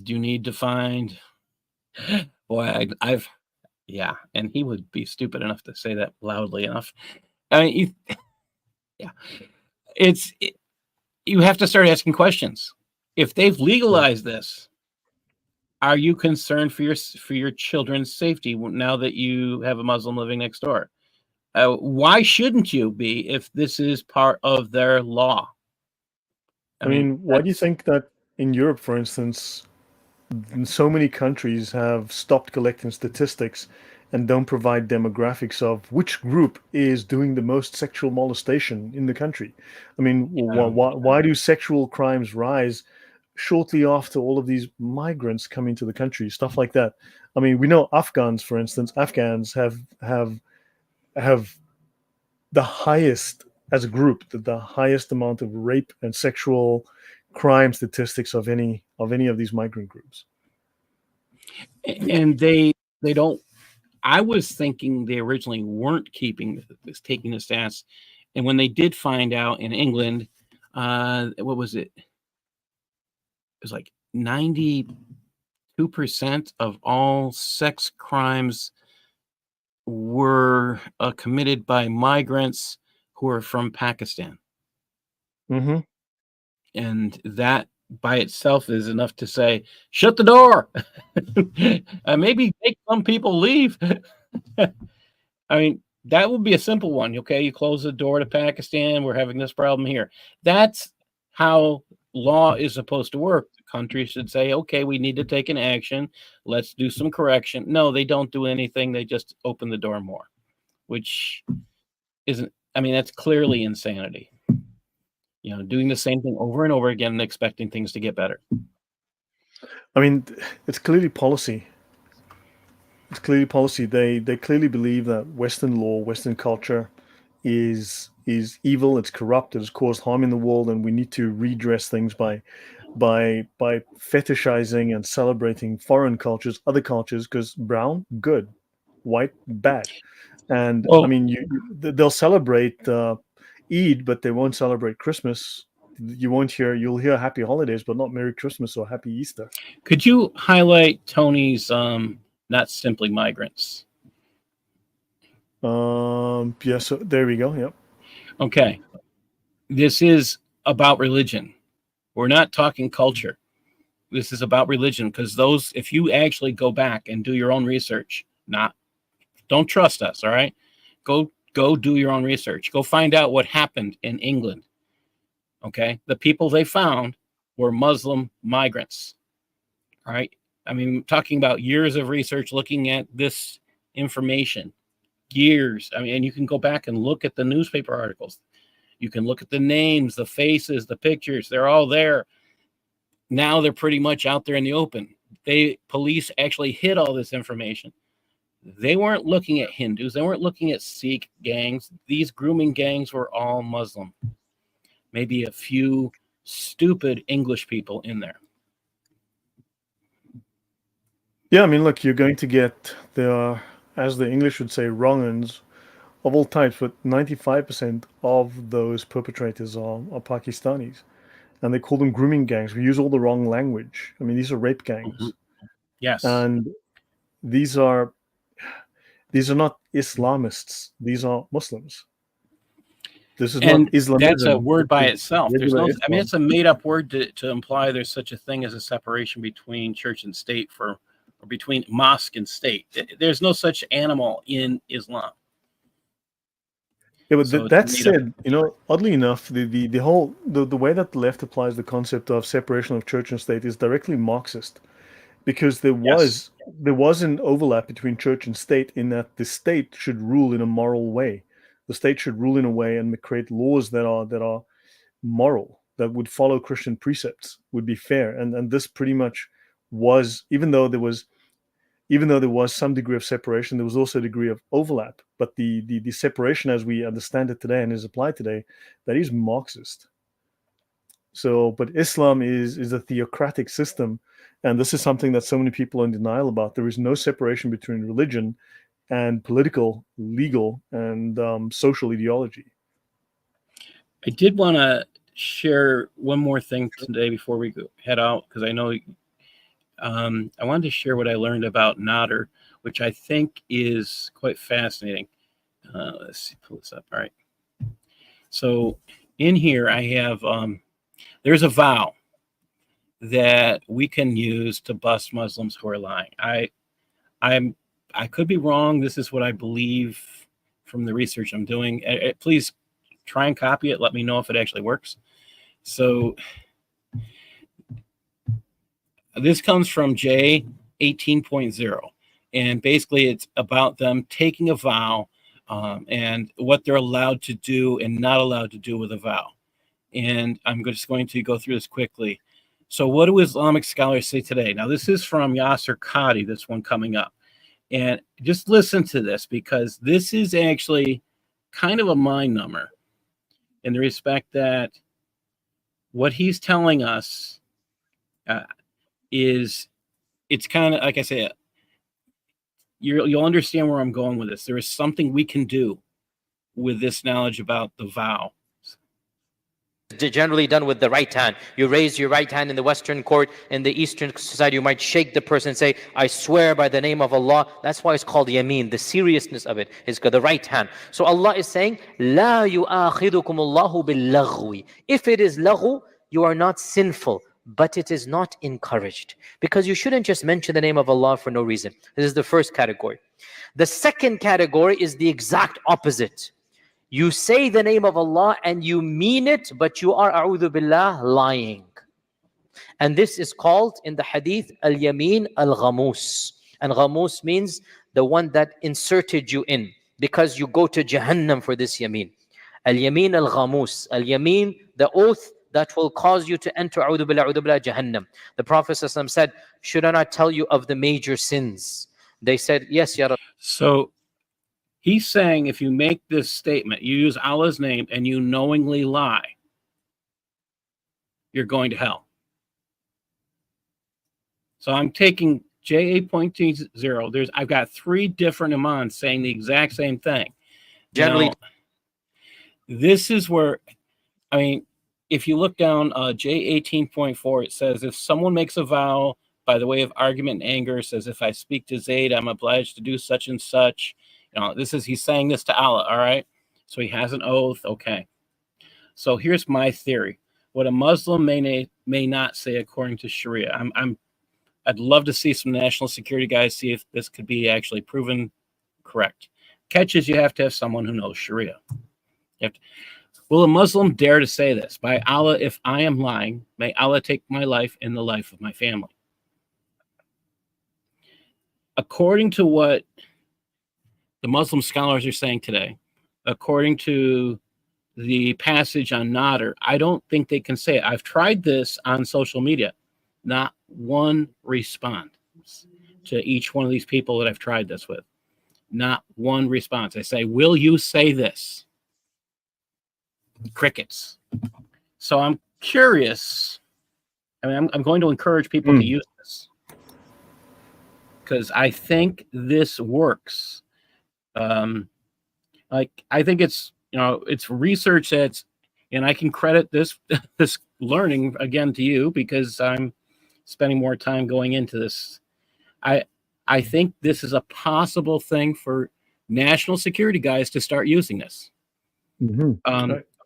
do you need to find, boy, yeah, and he would be stupid enough to say that loudly enough. I mean, yeah, you have to start asking questions. If they've legalized this, are you concerned for your children's safety now that you have a Muslim living next door? Why shouldn't you be if this is part of their law? I mean, why do you think that in Europe, for instance, so many countries have stopped collecting statistics and don't provide demographics of which group is doing the most sexual molestation in the country? I mean, why do sexual crimes rise shortly after all of these migrants come into the country? Stuff like that. I mean, we know Afghans, for instance, have the highest, as a group, the highest amount of rape and sexual crime statistics of any of these migrant groups. And they don't. I was thinking they originally weren't taking the stats, and when they did find out in England, what was it? It was like 92% of all sex crimes were committed by migrants who are from Pakistan. Mm-hmm. And that by itself is enough to say, shut the door. Maybe make some people leave. I mean, that would be a simple one. Okay, you close the door to Pakistan. We're having this problem here. That's how law is supposed to work. The country should say, okay, we need to take an action. Let's do some correction. No, they don't do anything. They just open the door more, which isn't, I mean, that's clearly insanity. Doing the same thing over and over again and expecting things to get better. I mean, it's clearly policy. It's clearly policy. They clearly believe that Western law, Western culture, is evil. It's corrupt. It has caused harm in the world, and we need to redress things by fetishizing and celebrating foreign cultures, other cultures, because brown good, white bad. And I Well, mean, they'll celebrate Eid, but they won't celebrate Christmas. You'll hear Happy Holidays, but not Merry Christmas or Happy Easter. could you highlight Tony's not simply migrants? Yeah. So there we go. Yep. Okay, this is about religion. We're not talking culture. This is about religion, because those, if you actually go back and do your own research, don't trust us, all right? Go do your own research. Go find out what happened in England. Okay, the people they found were Muslim migrants. All right, I mean, talking about years of research looking at this information, years. I mean, and you can go back and look at the newspaper articles. You can look at the names, the faces, the pictures. They're all there. Now they're pretty much out there in the open. Police actually hid all this information. They weren't looking at Hindus. They weren't looking at Sikh gangs. These grooming gangs were all Muslim. Maybe a few stupid English people in there. Yeah. I mean, look, you're going to get as the English would say, wrong-uns of all types, but 95% of those perpetrators are Pakistanis. And they call them grooming gangs. We use all the wrong language. I mean, these are rape gangs. Yes. And these are not Islamists. These are Muslims. This is and not Islamism. That's a word by itself. There's no, Islam. I mean, it's a made-up word to imply there's such a thing as a separation between church and state or between mosque and state. There's no such animal in Islam. Yeah, but that said, oddly enough, the whole the way that the left applies the concept of separation of church and state is directly Marxist, because there was an overlap between church and state in that the state should rule in a moral way. The state should rule in a way and create laws that are moral, that would follow Christian precepts, would be fair. And this pretty much was, even though there was some degree of separation, there was also a degree of overlap. But the separation as we understand it today and is applied today, that is Marxist. So, but Islam is a theocratic system, and this is something that so many people are in denial about. There is no separation between religion and political, legal, and social ideology. I did want to share one more thing today before we head out, because I know I wanted to share what I learned about Nader, which I think is quite fascinating. Let's see, pull this up. All right. So in here, I have, there's a vow that we can use to bust Muslims who are lying. I could be wrong. This is what I believe from the research I'm doing. Please try and copy it. Let me know if it actually works. So this comes from J 18.0, and basically it's about them taking a vow and what they're allowed to do and not allowed to do with a vow. And I'm just going to go through this quickly. So what do Islamic scholars say today? Now, this is from Yasser Qadi, this one coming up. And just listen to this, because this is actually kind of a mind number in the respect that what he's telling us is, it's kind of, like I say, you'll understand where I'm going with this. There is something we can do with this knowledge about the vow. Generally done with the right hand. You raise your right hand in the Western court. In the Eastern society, you might shake the person and say, I swear by the name of Allah. That's why it's called yameen. The seriousness of it is the right hand. So Allah is saying, La yu'akhidukum Allahu bil-laghwi. If it is laghu, you are not sinful, but it is not encouraged. Because you shouldn't just mention the name of Allah for no reason. This is the first category. The second category is the exact opposite. You say the name of Allah and you mean it, but you are, a'udhu billah, lying. And this is called in the hadith, al-yameen al-ghamus. And ghamus means the one that inserted you in, because you go to Jahannam for this yameen. Al-yameen al-ghamus. Al-yameen, the oath that will cause you to enter a'udhu billah, Jahannam. The Prophet ﷺ said, should I not tell you of the major sins? They said, yes, Ya Rasul. So he's saying if you make this statement, you use Allah's name and you knowingly lie, you're going to hell. So I'm taking J8.0. I've got 3 different imams saying the exact same thing. Generally, now, this is where, I mean, if you look down J18.4, it says if someone makes a vow by the way of argument and anger, it says if I speak to Zayd, I'm obliged to do such and such. He's saying this to Allah, all right? So he has an oath, okay. So here's my theory. What a Muslim may not say according to Sharia. I'd love to see some national security guys see if this could be actually proven correct. Catch is you have to have someone who knows Sharia. Will a Muslim dare to say this? By Allah, if I am lying, may Allah take my life and the life of my family. According to what the Muslim scholars are saying today, according to the passage on Nader, I don't think they can say it. I've tried this on social media. Not one response to each one of these people that I've tried this with. Not one response. I say, will you say this? Crickets. So I'm curious. I mean, I'm going to encourage people to use this because I think this works. I think it's it's research that's, and I can credit this learning again to you because I'm spending more time going into this. I think this is a possible thing for national security guys to start using this.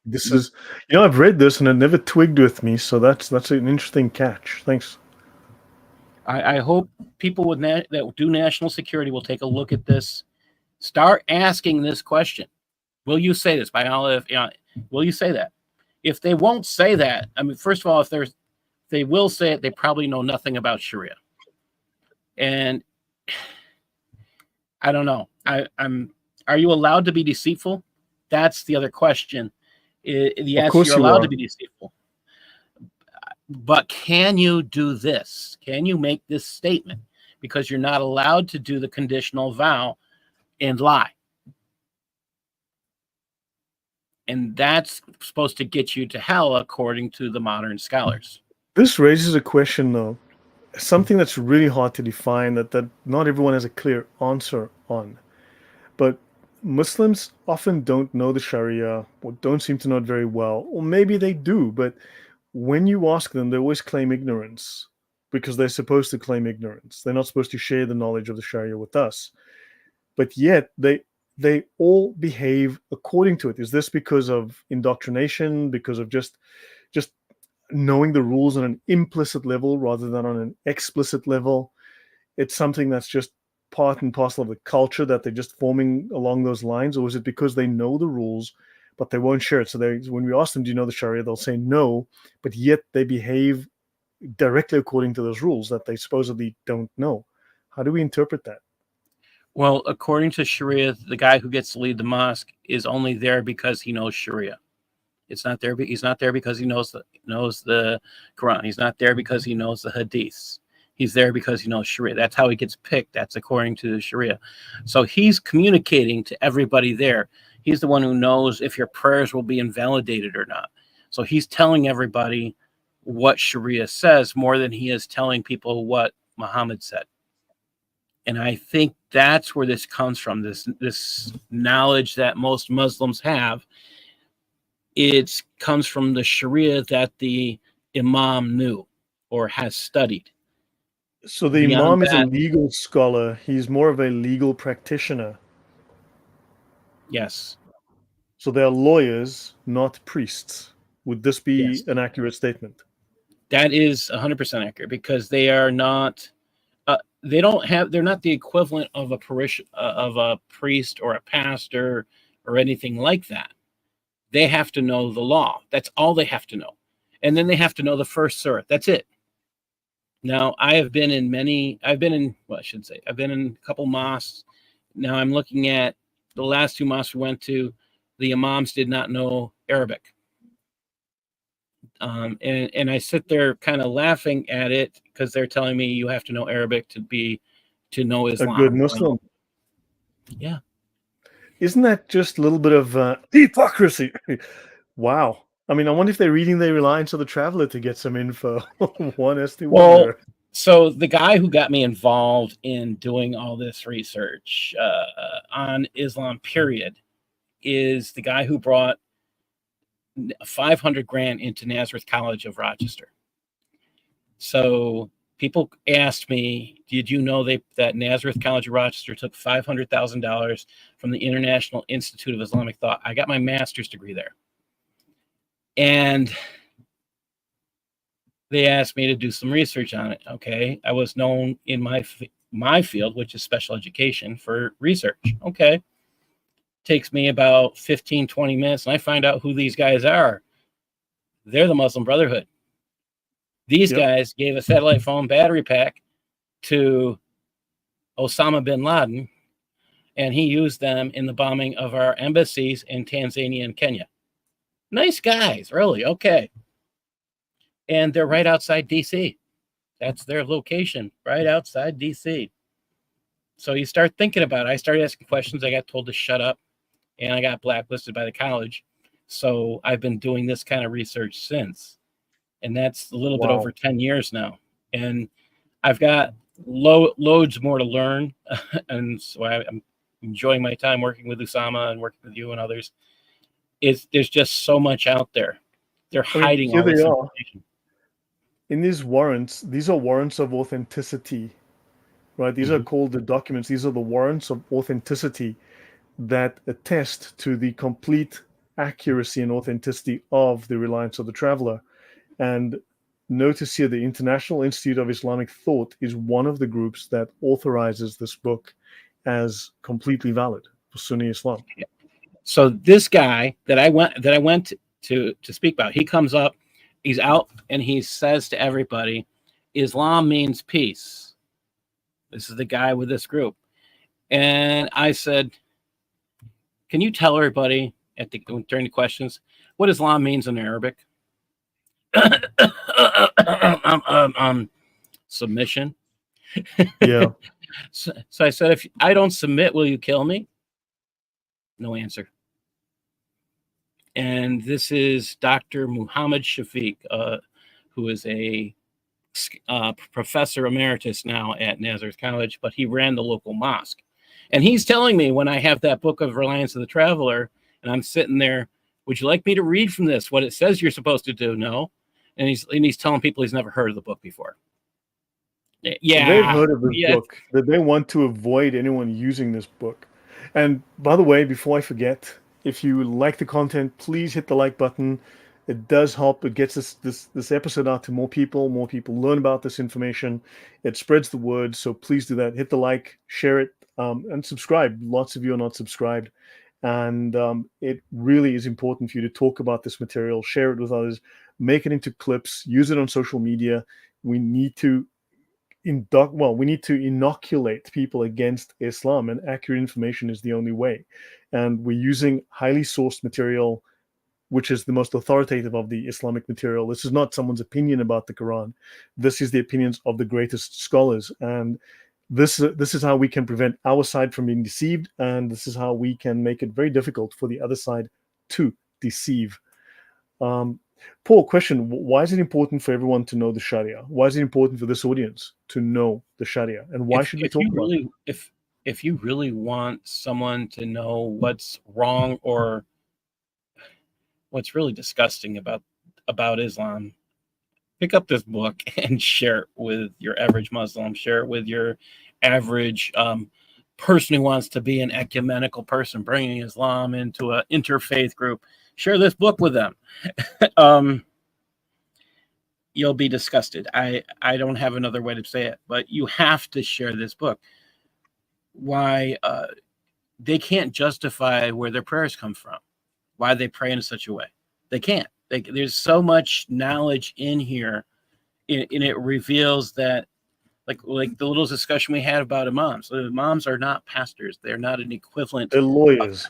This is, I've read this and it never twigged with me, so that's an interesting catch. Thanks. I hope people that do national security will take a look at this. Start asking this question. Will you say this? By Allah, will you say that? If they won't say that, I mean, first of all, if they will say it, they probably know nothing about Sharia. And I don't know. Are you allowed to be deceitful? That's the other question. Yes, you're allowed to be deceitful. But can you do this? Can you make this statement? Because you're not allowed to do the conditional vow and lie. And that's supposed to get you to hell, according to the modern scholars. This raises a question, though. Something that's really hard to define, that not everyone has a clear answer on. But Muslims often don't know the Sharia, or don't seem to know it very well. Or maybe they do, but when you ask them, they always claim ignorance because they're supposed to claim ignorance. They're not supposed to share the knowledge of the Sharia with us. But yet they all behave according to it. Is this because of indoctrination, because of just knowing the rules on an implicit level rather than on an explicit level? It's something that's just part and parcel of the culture that they're just forming along those lines? Or is it because they know the rules, but they won't share it? So when we ask them, do you know the Sharia? They'll say no, but yet they behave directly according to those rules that they supposedly don't know. How do we interpret that? Well, according to Sharia, the guy who gets to lead the mosque is only there because he knows Sharia. He's not there because he knows the Quran. He's not there because he knows the Hadiths. He's there because he knows Sharia. That's how he gets picked. That's according to the Sharia. So he's communicating to everybody there. He's the one who knows if your prayers will be invalidated or not. So he's telling everybody what Sharia says more than he is telling people what Muhammad said. And I think that's where this comes from, this knowledge that most Muslims have. It comes from the Sharia that the Imam knew or has studied. So the Imam is a legal scholar. He's more of a legal practitioner. Yes. So they are lawyers, not priests. Would this be an accurate statement? That is 100% accurate because they are not... they're not the equivalent of a priest or a pastor or anything like that. They have to know the law. That's all they have to know. And then they have to know the first surah. That's it. Now, I've been in a couple mosques. Now I'm looking at the last 2 mosques we went to. The imams did not know Arabic. And I sit there kind of laughing at it because they're telling me you have to know Arabic to know A Islam. good Muslim. Yeah. Isn't that just a little bit of hypocrisy? Wow. I mean, I wonder if they're reading The Reliance of the Traveler to get some info. One has to Well, wonder. so the guy who got me involved in doing all this research on Islam, period, is the guy who brought 500 grand into Nazareth College of Rochester. So people asked me, did you know that Nazareth College of Rochester took $500,000 from the International Institute of Islamic Thought? I got my master's degree there. And they asked me to do some research on it. Okay. I was known in my field, which is special education, for research. Okay. Takes me about 15, 20 minutes, and I find out who these guys are. They're the Muslim Brotherhood. These guys gave a satellite phone battery pack to Osama bin Laden, and he used them in the bombing of our embassies in Tanzania and Kenya. Nice guys, really. Okay. And they're right outside DC. That's their location, right outside DC. So you start thinking about it. I started asking questions. I got told to shut up, and I got blacklisted by the college. So I've been doing this kind of research since. And that's a little bit over 10 years now. And I've got loads more to learn. And so I'm enjoying my time working with Usama and working with you and others. There's just so much out there. They're hiding all this information. In these warrants, these are warrants of authenticity, right? These are called the documents. These are the warrants of authenticity that attest to the complete accuracy and authenticity of the Reliance of the Traveler. And notice here, the International Institute of Islamic Thought is one of the groups that authorizes this book as completely valid for Sunni Islam. So this guy that I went to speak about, he comes up, he's out, and he says to everybody, Islam means peace. This is the guy with this group. And I said, can you tell everybody during the questions what Islam means in Arabic? Submission. Yeah. So I said, if I don't submit, will you kill me? No answer. And this is Dr. Muhammad Shafiq, who is a professor emeritus now at Nazareth College, but he ran the local mosque. And he's telling me, when I have that book of Reliance of the Traveler, and I'm sitting there, would you like me to read from this what it says you're supposed to do? No. And he's telling people he's never heard of the book before. Yeah, they've heard of this book, that they want to avoid anyone using this book. And by the way, before I forget, if you like the content, please hit the like button. It does help. It gets this episode out to more people. More people learn about this information. It spreads the word. So please do that. Hit the like, share it, and subscribe. Lots of you are not subscribed. And it really is important for you to talk about this material, share it with others, make it into clips, use it on social media. We need to inoculate people against Islam, and accurate information is the only way. And we're using highly sourced material, which is the most authoritative of the Islamic material. This is not someone's opinion about the Quran. This is the opinions of the greatest scholars. And this is how we can prevent our side from being deceived. And this is how we can make it very difficult for the other side to deceive. Paul, question: why is it important for everyone to know the Sharia? Why is it important for this audience to know the Sharia? And why should we talk about it? If you really want someone to know what's wrong or what's really disgusting about Islam, pick up this book and share it with your average Muslim, share it with your average person who wants to be an ecumenical person, bringing Islam into an interfaith group. Share this book with them. You'll be disgusted. I don't have another way to say it, but you have to share this book. Why they can't justify where their prayers come from, why they pray in such a way. They can't. There's so much knowledge in here, and it reveals that, like the little discussion we had about imams. The imams are not pastors. They're not an equivalent. They're lawyers.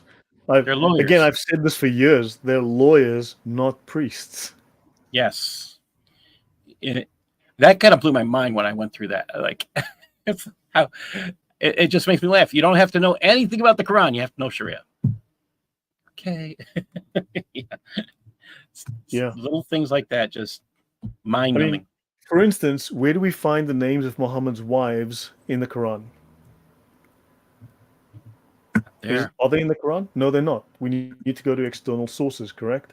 They're lawyers. Again, I've said this for years. They're lawyers, not priests. Yes. That kind of blew my mind when I went through that. Like, it's how it just makes me laugh. You don't have to know anything about the Quran. You have to know Sharia. Okay. Yeah. Little things like that, just mind I numbing. mean, for instance, where do we find the names of Muhammad's wives in the Quran? There. Are they in the Quran? No, they're not. We need to go to external sources, correct?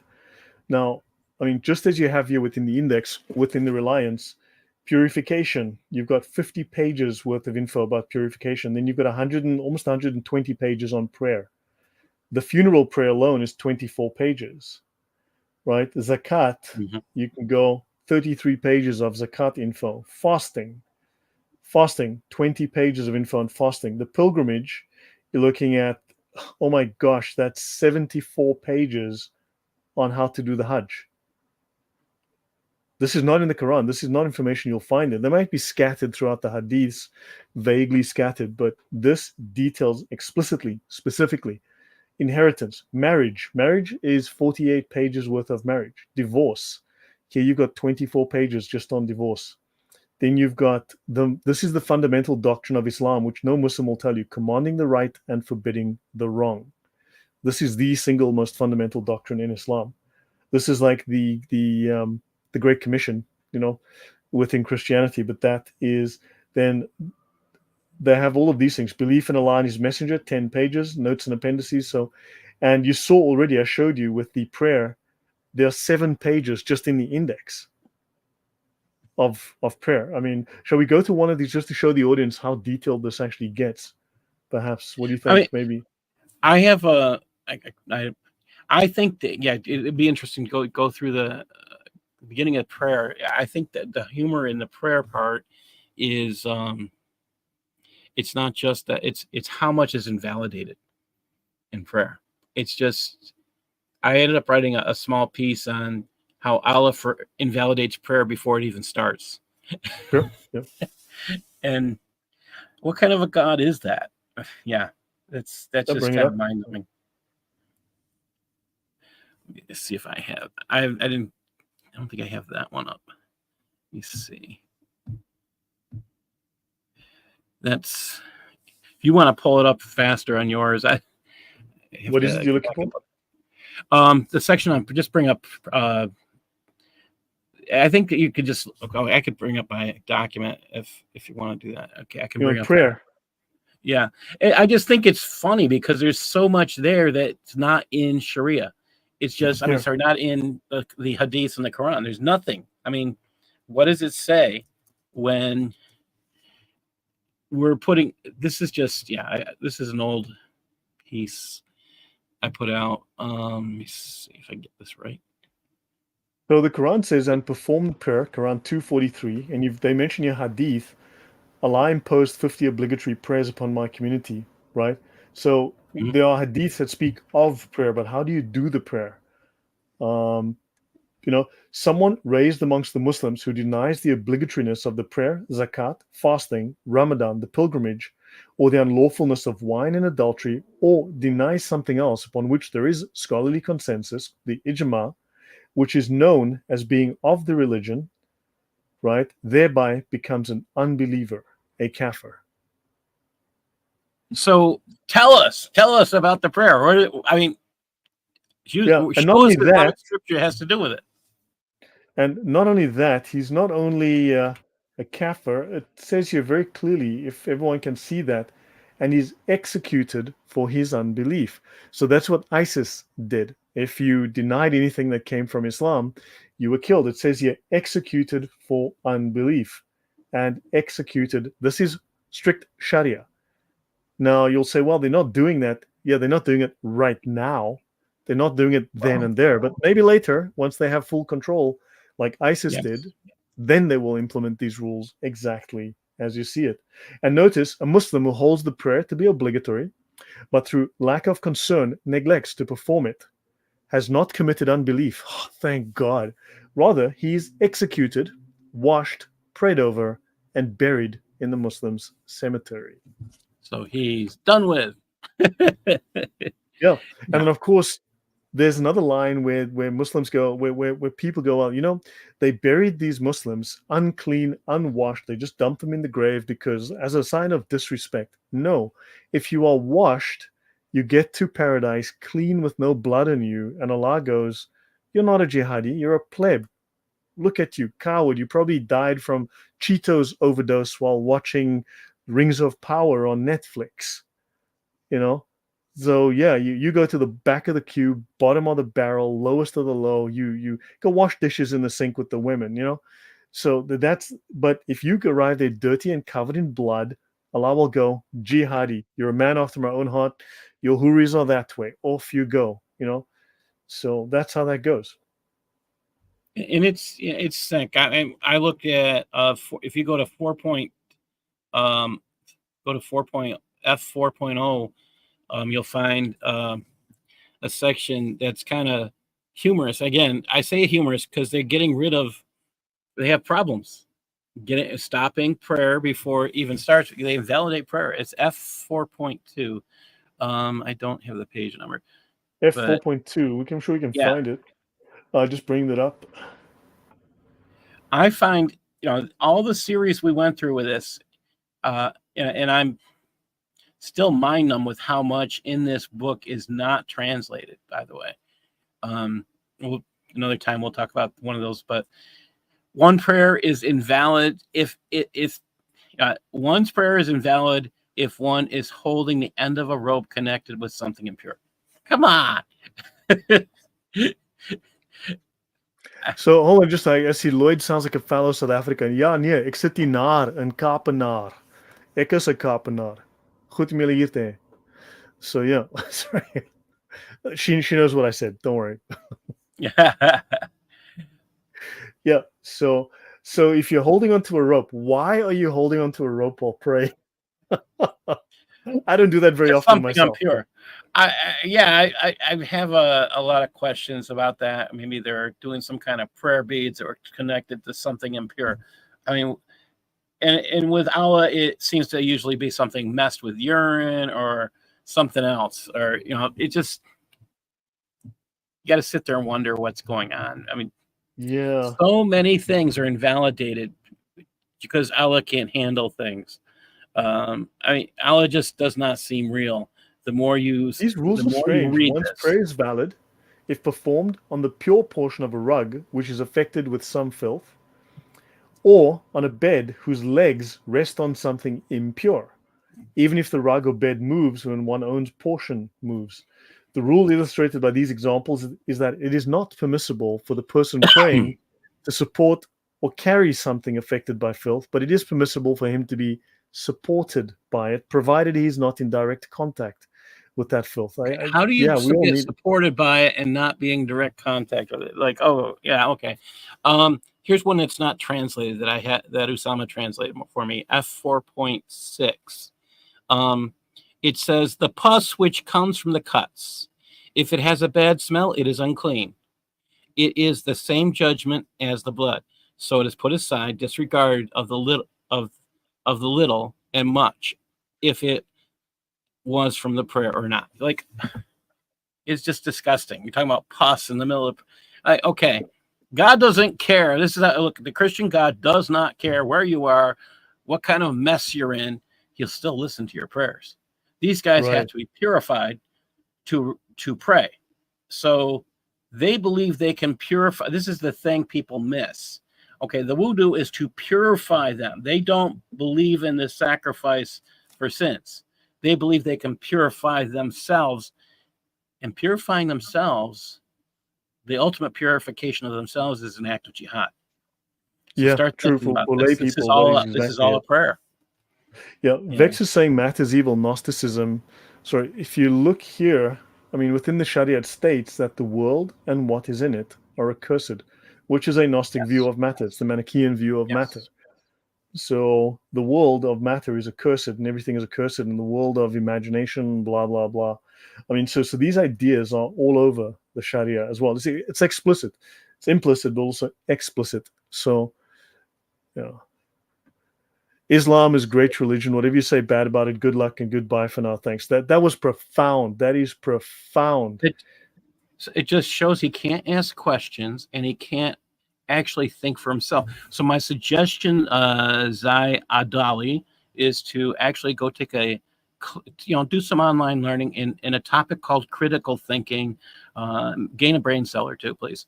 Now, I mean, just as you have here within the index, within the Reliance, purification, you've got 50 pages worth of info about purification. Then you've got almost 120 pages on prayer. The funeral prayer alone is 24 pages, right? Zakat, Mhm. you can go 33 pages of zakat info. Fasting, 20 pages of info on fasting. The pilgrimage, you're looking at, oh my gosh, that's 74 pages on how to do the Hajj. This is not in the Quran. This is not information you'll find it. They might be scattered throughout the hadiths, vaguely scattered, but this details explicitly, specifically, inheritance, marriage. Marriage is 48 pages worth of marriage. Divorce. Here you've got 24 pages just on divorce. Then you've got this is the fundamental doctrine of Islam, which no Muslim will tell you, commanding the right and forbidding the wrong. This is the single most fundamental doctrine in Islam. This is like the Great Commission, within Christianity, but that is then they have all of these things. Belief in Allah and His Messenger, 10 pages, notes and appendices. So, and you saw already, I showed you with the prayer, there are 7 pages just in the index of prayer. I mean, shall we go to one of these just to show the audience how detailed this actually gets? Perhaps. What do you think? I mean, Maybe. I have a. I think that it'd be interesting to go through the beginning of prayer. I think that the humor in the prayer part is it's not just that it's how much is invalidated in prayer. It's just I ended up writing a small piece on how Allah invalidates prayer before it even starts. Sure. Yeah. And what kind of a God is that? Yeah, that's just Bring it kind up. of mind blowing. Let's see if I have. I don't think I have that one up. Let me see. That's if you want to pull it up faster on yours. What is it you're looking for? The section on just bring up. I think that you could just. Oh, I could bring up my document if you want to do that. Okay, I can bring up prayer. Yeah, I just think it's funny because there's so much there that's not in Sharia. It's just, I mean, sorry, not in the Hadiths and the Quran. There's nothing. I mean, what does it say when we're putting? This is just, this is an old piece I put out. Let me see if I can get this right. So the Quran says, and perform the prayer, Quran 243, and they mention your Hadith. Allah imposed 50 obligatory prayers upon my community, right? So there are hadiths that speak of prayer, but how do you do the prayer? Someone raised amongst the Muslims who denies the obligatoriness of the prayer, zakat, fasting, Ramadan, the pilgrimage, or the unlawfulness of wine and adultery, or denies something else upon which there is scholarly consensus, the ijma, which is known as being of the religion, right, thereby becomes an unbeliever, a kafir. So tell us about the prayer. I mean, and not only that, what scripture has to do with it. And not only that, he's not only a kafir. It says here very clearly, if everyone can see that, and he's executed for his unbelief. So that's what ISIS did. If you denied anything that came from Islam, you were killed. It says here, executed for unbelief. And executed, this is strict Sharia. Now, you'll say, well, they're not doing that. Yeah, they're not doing it right now. They're not doing it then and there. But maybe later, once they have full control, like ISIS did, then they will implement these rules exactly as you see it. And notice, a Muslim who holds the prayer to be obligatory, but through lack of concern neglects to perform it, has not committed unbelief. Oh, thank God. Rather, he is executed, washed, prayed over, and buried in the Muslim's cemetery. So he's done with. Yeah. And then, of course, there's another line where Muslims go, where people go, well, you know, they buried these Muslims unclean, unwashed. They just dumped them in the grave because as a sign of disrespect. No, if you are washed, you get to paradise clean with no blood on you. And Allah goes, you're not a jihadi, you're a pleb. Look at you, coward. You probably died from Cheetos overdose while watching Rings of Power on Netflix. You know, so yeah, you go to the back of the queue, bottom of the barrel, lowest of the low. You go wash dishes in the sink with the women. You know, so that's. But if you arrive there dirty and covered in blood, Allah will go, jihadi. You're a man after my own heart. Your huris are that way. Off you go. You know, so that's how that goes. And it's sick. I looked at if you go to 4 point, go to 4 point F 4.0, you'll find a section that's kind of humorous. Again, I say humorous because they're getting rid of. They have problems stopping prayer before it even starts. They invalidate prayer. It's F 4.2. I don't have the page number. F 4.2. I'm sure we can find it. Just bring that up. I find, you know, all the series we went through with this, and I'm still mind numb with how much in this book is not translated, by the way. Another time we'll talk about one of those, but one prayer is invalid if one's prayer is invalid if one is holding the end of a rope connected with something impure. Come on. So hold on, just I see Lloyd sounds like a fellow South African. Ja, nee, ek sit hier naar in Kaapenaar. Ek is 'n Kaapenaar. Goed om julle hier te hê. So yeah, sorry. She knows what I said. Don't worry. Yeah. So if you're holding onto a rope, why are you holding onto a rope while praying? I don't do that very often myself. Impure. I have a lot of questions about that. Maybe they're doing some kind of prayer beads or connected to something impure. I mean, and with Allah, it seems to usually be something messed with urine or something else, or you know, it just you got to sit there and wonder what's going on. I mean, yeah, so many things are invalidated because Allah can't handle things. I mean, Allah just does not seem real. The more you these rules are strange. Once prayer is valid, if performed on the pure portion of a rug which is affected with some filth, or on a bed whose legs rest on something impure, even if the rug or bed moves when one own portion moves. The rule illustrated by these examples is that it is not permissible for the person praying to support or carry something affected by filth, but it is permissible for him to be supported by it, provided he is not in direct contact with that filth. How do you get supported by it and not be in direct contact with it? Like, oh, yeah, okay. Here's one that's not translated that Usama translated for me, F4.6. It says, the pus which comes from the cuts, if it has a bad smell, it is unclean. It is the same judgment as the blood. So it is put aside, disregard of the little of the little and much, if it was from the prayer or not. Like, it's just disgusting. You're talking about pus in the middle of okay. God doesn't care. This is look, the Christian God does not care where you are, what kind of mess you're in. He'll still listen to your prayers. These guys have to be purified to pray. So they believe they can purify. This is the thing people miss. Okay, the wudu is to purify them. They don't believe in the sacrifice for sins. They believe they can purify themselves. And purifying themselves, the ultimate purification of themselves is an act of jihad. So start true for lay people. This is all a prayer. Yeah, Vex is saying matter is evil, Gnosticism. Sorry, if you look here, I mean, within the Sharia, it states that the world and what is in it are accursed, which is a Gnostic view of matter. It's the Manichaean view of matter. So the world of matter is accursed and everything is accursed, and the world of imagination, blah, blah, blah. I mean, so these ideas are all over the Sharia as well. It's explicit. It's implicit, but also explicit. So, yeah. Islam is great religion. Whatever you say bad about it, good luck and goodbye for now. Thanks. That was profound. That is profound. So it just shows he can't ask questions and he can't actually think for himself. So my suggestion, Zai Adali, is to actually go take do some online learning in a topic called critical thinking. Gain a brain cell or two, please.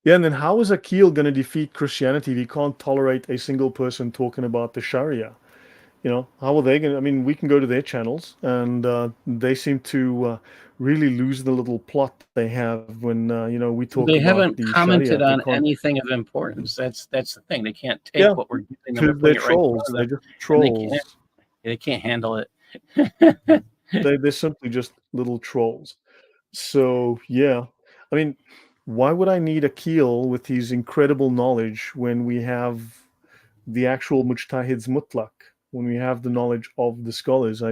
Yeah, and then how is Akil going to defeat Christianity if he can't tolerate a single person talking about the Sharia? How are they going to? I mean, we can go to their channels, and they seem to really lose the little plot they have when we talk They about haven't the commented Sharia. They on can't. anything of importance. That's the thing. They can't take Yeah, what we're giving them because and they're putting it right in front trolls. of They're them, just and trolls. they can't handle it. They're simply just little trolls. So yeah, I mean, why would I need Akil with his incredible knowledge when we have the actual Mujtahids Mutlaq, when we have the knowledge of the scholars?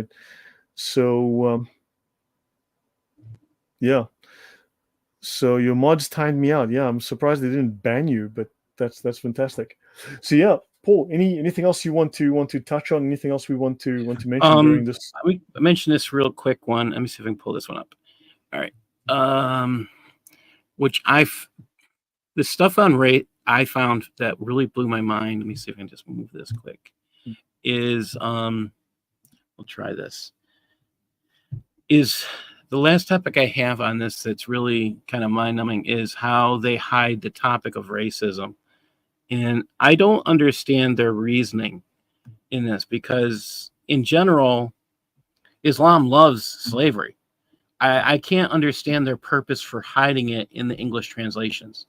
Yeah. So your mods timed me out. Yeah, I'm surprised they didn't ban you, but that's fantastic. So yeah, Paul, anything else you want to touch on? Anything else we want to mention during this? We mentioned this real quick one. Let me see if I can pull this one up. All right. Which the stuff on rate I found that really blew my mind. Let me see if I can just move this quick. Is we'll try this. Is the last topic I have on this that's really kind of mind-numbing is how they hide the topic of racism. And I don't understand their reasoning in this because in general, Islam loves slavery. I can't understand their purpose for hiding it in the English translations.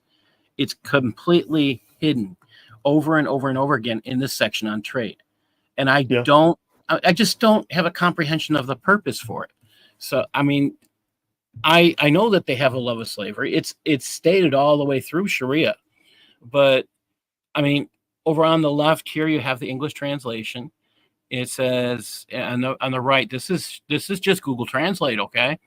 It's completely hidden over and over and over again in this section on trade. And I just don't have a comprehension of the purpose for it. So, I mean, I know that they have a love of slavery. It's stated all the way through Sharia. But, I mean, over on the left here, you have the English translation. It says on the right, this is just Google Translate, okay?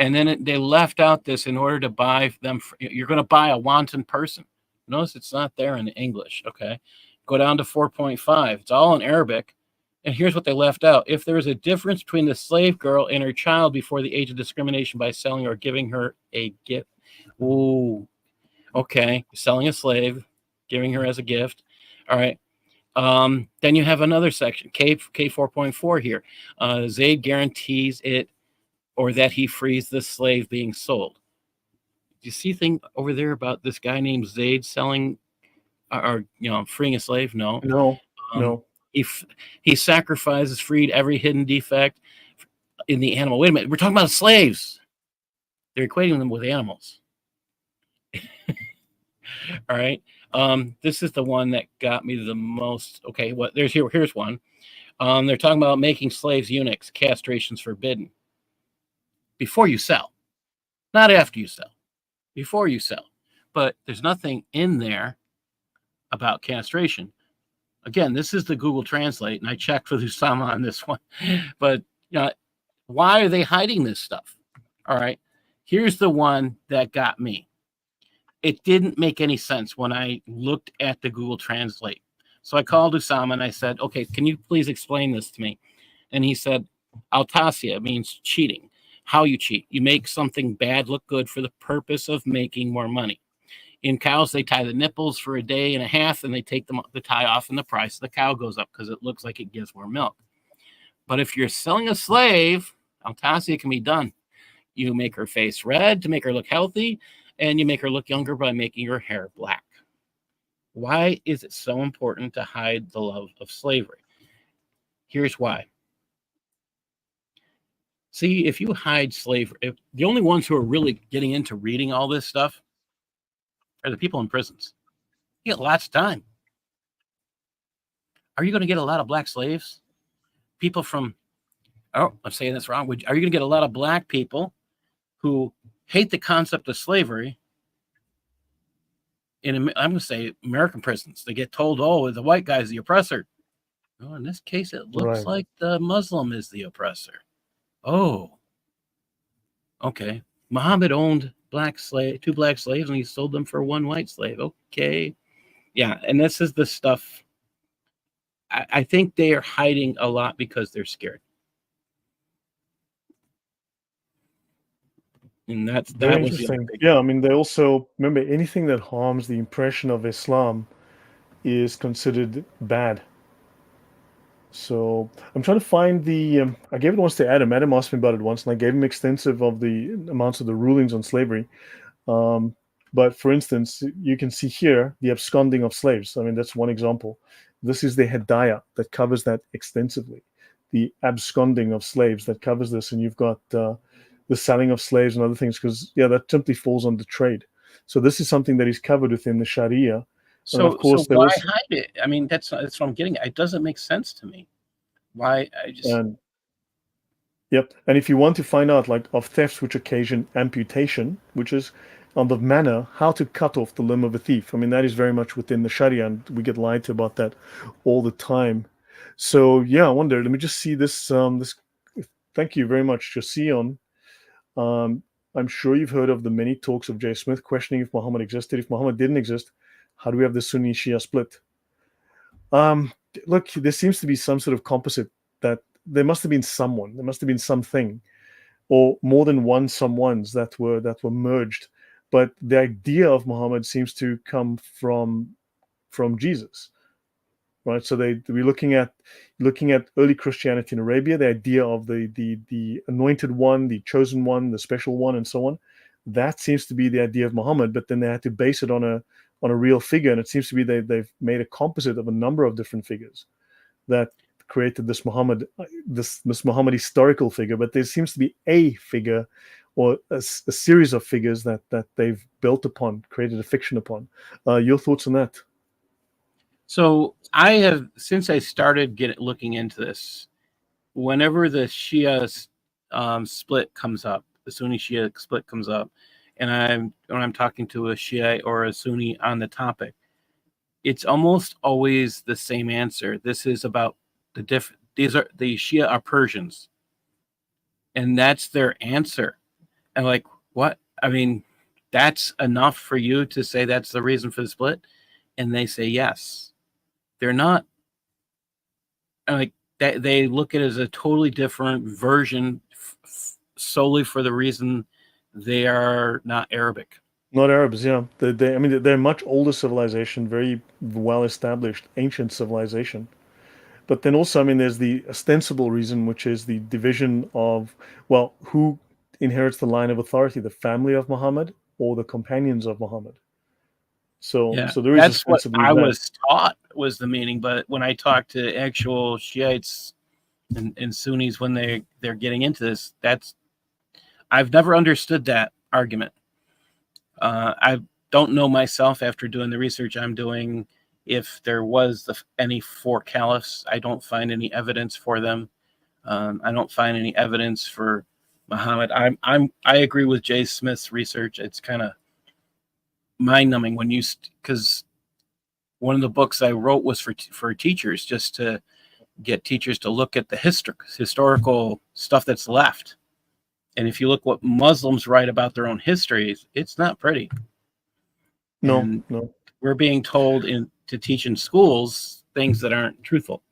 And then they left out this in order to buy them. You're going to buy a wanton person. Notice it's not there in English, okay? Go down to 4.5. It's all in Arabic. And here's what they left out. If there is a difference between the slave girl and her child before the age of discrimination by selling or giving her a gift. Ooh, okay. Selling a slave, giving her as a gift. All right. Then you have another section, K 4.4 here. Zaid guarantees it or that he frees the slave being sold. Do you see thing over there about this guy named Zaid selling or freeing a slave? No. No. He sacrifices, freed every hidden defect in the animal. Wait a minute, we're talking about slaves. They're equating them with animals. All right. This is the one that got me the most. Okay, here's one. They're talking about making slaves eunuchs, castrations forbidden. Before you sell, not after you sell. Before you sell. But there's nothing in there about castration. Again, this is the Google Translate, and I checked with Usama on this one. But why are they hiding this stuff? All right. Here's the one that got me. It didn't make any sense when I looked at the Google Translate. So I called Usama and I said, okay, can you please explain this to me? And he said, Altasia means cheating. How you cheat. You make something bad look good for the purpose of making more money. In cows, they tie the nipples for a day and a half, and they take the tie off, and the price of the cow goes up because it looks like it gives more milk. But if you're selling a slave, Altasia can be done. You make her face red to make her look healthy, and you make her look younger by making her hair black. Why is it so important to hide the love of slavery? Here's why. See, if you hide slavery, the only ones who are really getting into reading all this stuff are the people in prisons. You get lots of time. Are you going to get a lot of black slaves? People from, I'm saying this wrong. Are you going to get a lot of black people who hate the concept of slavery I'm going to say American prisons? They get told, oh, the white guy's the oppressor. Oh, in this case, it looks like the Muslim is the oppressor. Oh, okay. Muhammad owned two black slaves, and he sold them for one white slave. Okay. Yeah, and this is the stuff. I think they are hiding a lot because they're scared. And that Very was the other interesting. big. Yeah, I mean, they also remember anything that harms the impression of Islam is considered bad. So I'm trying to find the. I gave it once to Adam. Adam asked me about it once, and I gave him extensive of the amounts of the rulings on slavery. Um, but for instance, you can see here the absconding of slaves. I mean, that's one example. This is the Hidayah that covers that extensively. The absconding of slaves that covers this, and you've got the selling of slaves and other things, because yeah, that simply falls under trade. So this is something that is covered within the Sharia, and of So course there why was hide it? I mean, that's what I'm getting at. It doesn't make sense to me. Why I just and yep. And if you want to find out like of thefts which occasion amputation, which is on the manner how to cut off the limb of a thief. I mean, that is very much within the Sharia, and we get lied to about that all the time. So yeah, I wonder. Let me just see this. This. Thank you very much, Josion. Um, I'm sure you've heard of the many talks of J. Smith questioning if Muhammad existed. If Muhammad didn't exist, how do we have the Sunni Shia split? Um, Look, there seems to be some sort of composite that there must have been someone, there must have been something, or more than one someones that were merged. But the idea of Muhammad seems to come from Jesus, right? So we're looking at early Christianity in Arabia, the idea of the anointed one, the chosen one, the special one, and so on. That seems to be the idea of Muhammad, but then they had to base it on a real figure, and it seems to be they've made a composite of a number of different figures that created this Muhammad historical figure. But there seems to be a figure or a series of figures that they've built upon, created a fiction upon. Your thoughts on that? So I have, since I started looking into this, whenever the Shia split comes up, the Sunni Shia split comes up, and when I'm talking to a Shia or a Sunni on the topic, it's almost always the same answer. This is about the the Shia are Persians, and that's their answer. And like, what? I mean, that's enough for you to say that's the reason for the split? And they say yes. They're not like that. They look at it as a totally different version, solely for the reason they are not Arabic. Not Arabs, yeah. I mean, they're a much older civilization, very well established, ancient civilization. But then also, I mean, there's the ostensible reason, which is the division of, well, who inherits the line of authority, the family of Muhammad or the companions of Muhammad. So, Yeah, so there is that's what ostensibly I that. was taught was the meaning. But when I talk to actual Shiites and Sunnis when they're getting into this, I've never understood that argument. I don't know myself after doing the research I'm doing if there was any four caliphs. I don't find any evidence for them. I don't find any evidence for Muhammad. I agree with Jay Smith's research. It's kind of mind numbing when because one of the books I wrote was for teachers, just to get teachers to look at the historical stuff that's left. And if you look what Muslims write about their own histories, it's not pretty. No, And no. we're being told to teach in schools things that aren't truthful.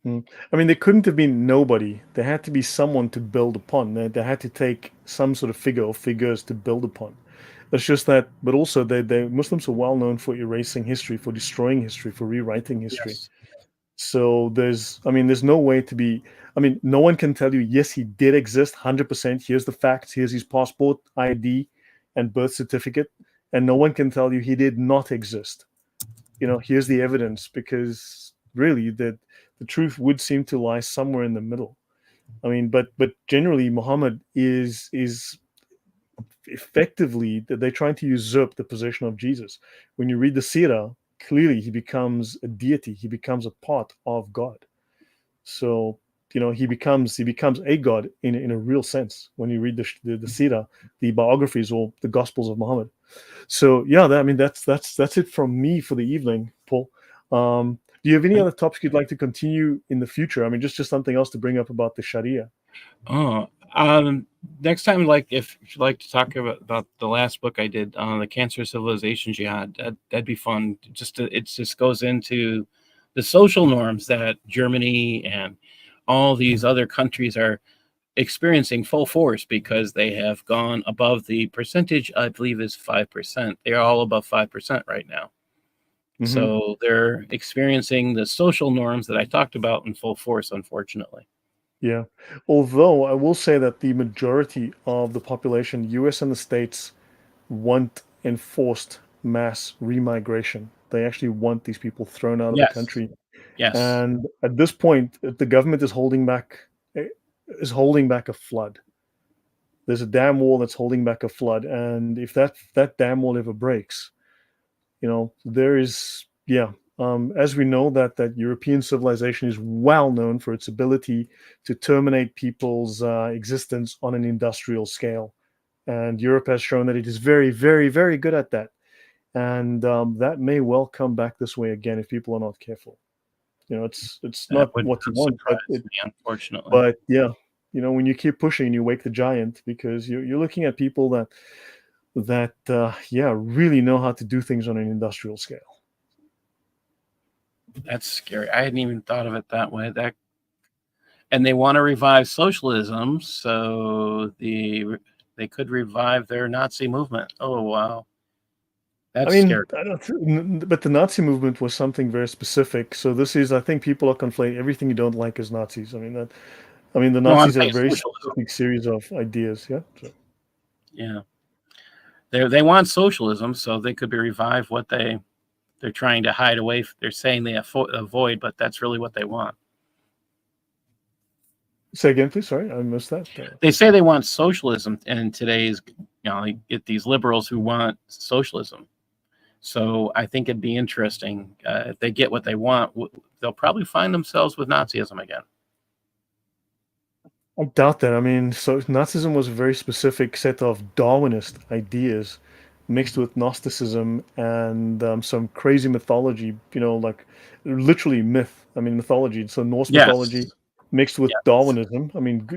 I mean, there couldn't have been nobody. There had to be someone to build upon. They had to take some sort of figure or figures to build upon. It's just that, but also Muslims are well known for erasing history, for destroying history, for rewriting history. Yes. So there's no way to be, I mean, no one can tell you, yes, he did exist 100%. Here's the facts. Here's his passport, ID, and birth certificate. And no one can tell you he did not exist. Here's the evidence, because really the truth would seem to lie somewhere in the middle. I mean, but generally Muhammad is effectively, they're trying to usurp the position of Jesus. When you read the Sirah, clearly he becomes a deity. He becomes a part of God. So he becomes a god in a real sense when you read the Sirah, the biographies or the Gospels of Muhammad. So yeah, I mean that's it from me for the evening, Paul. Do you have any other topics you'd like to continue in the future? I mean, just something else to bring up about the Sharia. Oh, next time, like if you'd like to talk about the last book I did on the cancer civilization jihad, that'd be fun. It just goes into the social norms that Germany and all these other countries are experiencing full force because they have gone above the percentage, I believe is 5%. They're all above 5% right now. So they're experiencing the social norms that I talked about in full force, unfortunately. Yeah. Although I will say that the majority of the population, US and the States, want enforced mass remigration. They actually want these people thrown out of the Yes. country. Yes. And at this point, the government is holding back a flood. There's a dam wall that's holding back a flood, and if that dam wall ever breaks, there is, as we know that European civilization is well known for its ability to terminate people's existence on an industrial scale, and Europe has shown that it is very, very, very good at that, and that may well come back this way again if people are not careful. It's That not would what you not want, surprise me, unfortunately. but yeah, when you keep pushing, you wake the giant, because you're looking at people that really know how to do things on an industrial scale. That's scary. I hadn't even thought of it that way. And they want to revive socialism, so they could revive their Nazi movement. Oh wow, that's scary. I don't, but the Nazi movement was something very specific. So this is, I think people are conflating everything you don't like as Nazis. The No, I'm Nazis had a saying very socialism. specific series of ideas. Yeah. So. Yeah, they want socialism, so they could be revive what they're trying to hide away. They're saying they avoid, but that's really what they want. Say again, please. Sorry, I missed that. They say they want socialism, and today's, you get these liberals who want socialism. So I think it'd be interesting if they get what they want. They'll probably find themselves with Nazism again. I doubt that. So Nazism was a very specific set of Darwinist ideas mixed with Gnosticism and some crazy mythology, like literally myth. Mythology. So Norse mythology mixed with Darwinism.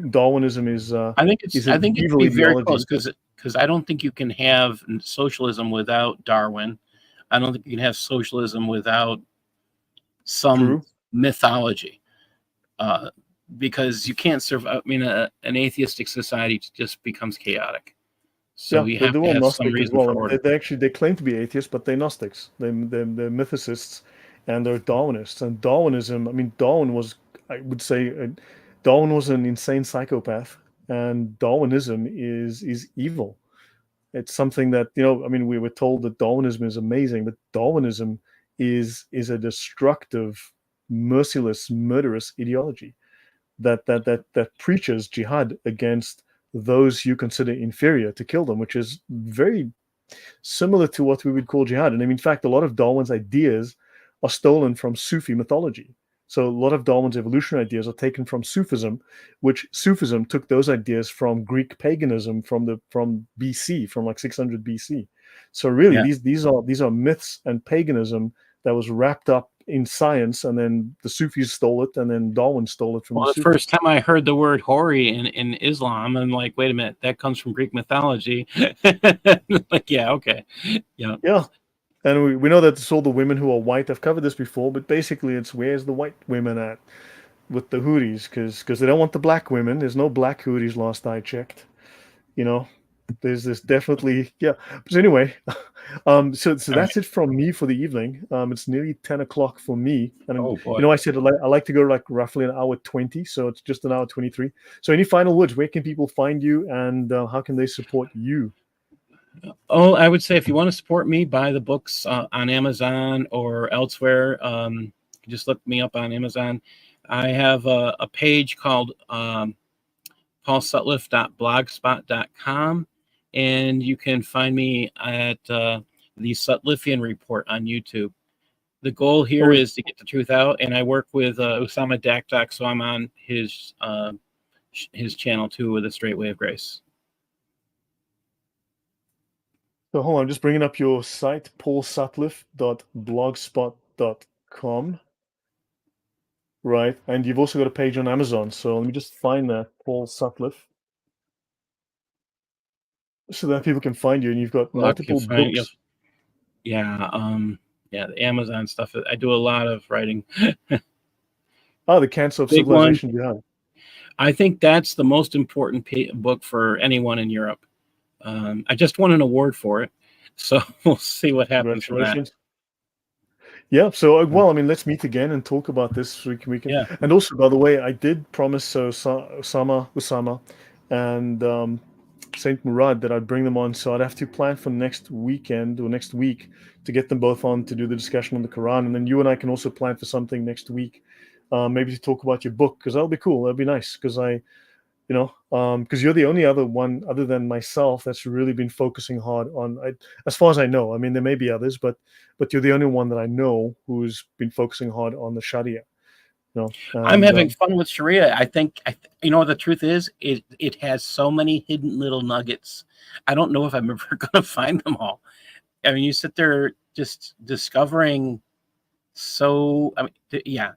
Darwinism is I think it's evil be very ideology. close, because I don't think you can have socialism without Darwin. I don't think you can have socialism without some mythology, because you can't survive. An atheistic society just becomes chaotic. So you have to have some reason for order. They claim to be atheists, but they're Gnostics. They're mythicists, and they're Darwinists. And Darwinism. Darwin was, I would say, Darwin was an insane psychopath, and Darwinism is evil. It's something that we were told that Darwinism is amazing, but Darwinism is a destructive, merciless, murderous ideology that preaches jihad against those you consider inferior, to kill them, which is very similar to what we would call jihad. And in fact, a lot of Darwin's ideas are stolen from Sufi mythology. So a lot of Darwin's evolutionary ideas are taken from Sufism, which Sufism took those ideas from Greek paganism from BC, from like 600 BC. So really, these are myths and paganism that was wrapped up in science, and then the Sufis stole it, and then Darwin stole it from the Sufis. First time I heard the word Hori in Islam, I'm like, wait a minute, that comes from Greek mythology. Like, yeah, okay. Yeah. And we know that it's all the women who are white. I've covered this before, but basically it's where's the white women at with the Houthis, because they don't want the black women. There's no black Houthis last I checked. There's this definitely, yeah. But anyway, so that's it from me for the evening. It's nearly 10 o'clock for me. And I said I like to go like roughly an hour 20, so it's just an hour 23. So any final words? Where can people find you, and how can they support you? Oh, I would say if you want to support me, buy the books on Amazon or elsewhere. Just look me up on Amazon. I have a page called paulsutliff.blogspot.com, and you can find me at the Sutliffian Report on YouTube. The goal here is to get the truth out, and I work with Osama Dakdak, so I'm on his channel too, with A Straight Way of Grace. So hold on, I'm just bringing up your site, paulsutliff.blogspot.com. Right, and you've also got a page on Amazon. So let me just find that, Paul Sutliff, so that people can find you. And you've got multiple books. Yeah, the Amazon stuff. I do a lot of writing. The Cancer of Civilization Jihad. I think that's the most important book for anyone in Europe. I just won an award for it, so we'll see what happens from that. Congratulations. Yeah, so well, I mean, let's meet again and talk about this. We can. Yeah. And also, by the way, I did promise Osama, and Saint Murad that I'd bring them on. So I'd have to plan for next weekend or next week to get them both on to do the discussion on the Quran, and then you and I can also plan for something next week, maybe to talk about your book, because that'll be cool. That'll be nice, because because you're the only other one other than myself that's really been focusing hard on, as far as I know. I mean, there may be others, but you're the only one that I know who's been focusing hard on the Sharia. I'm having fun with Sharia. I think, the truth is, it has so many hidden little nuggets. I don't know if I'm ever going to find them all. I mean, you sit there just discovering. So, I mean, yeah,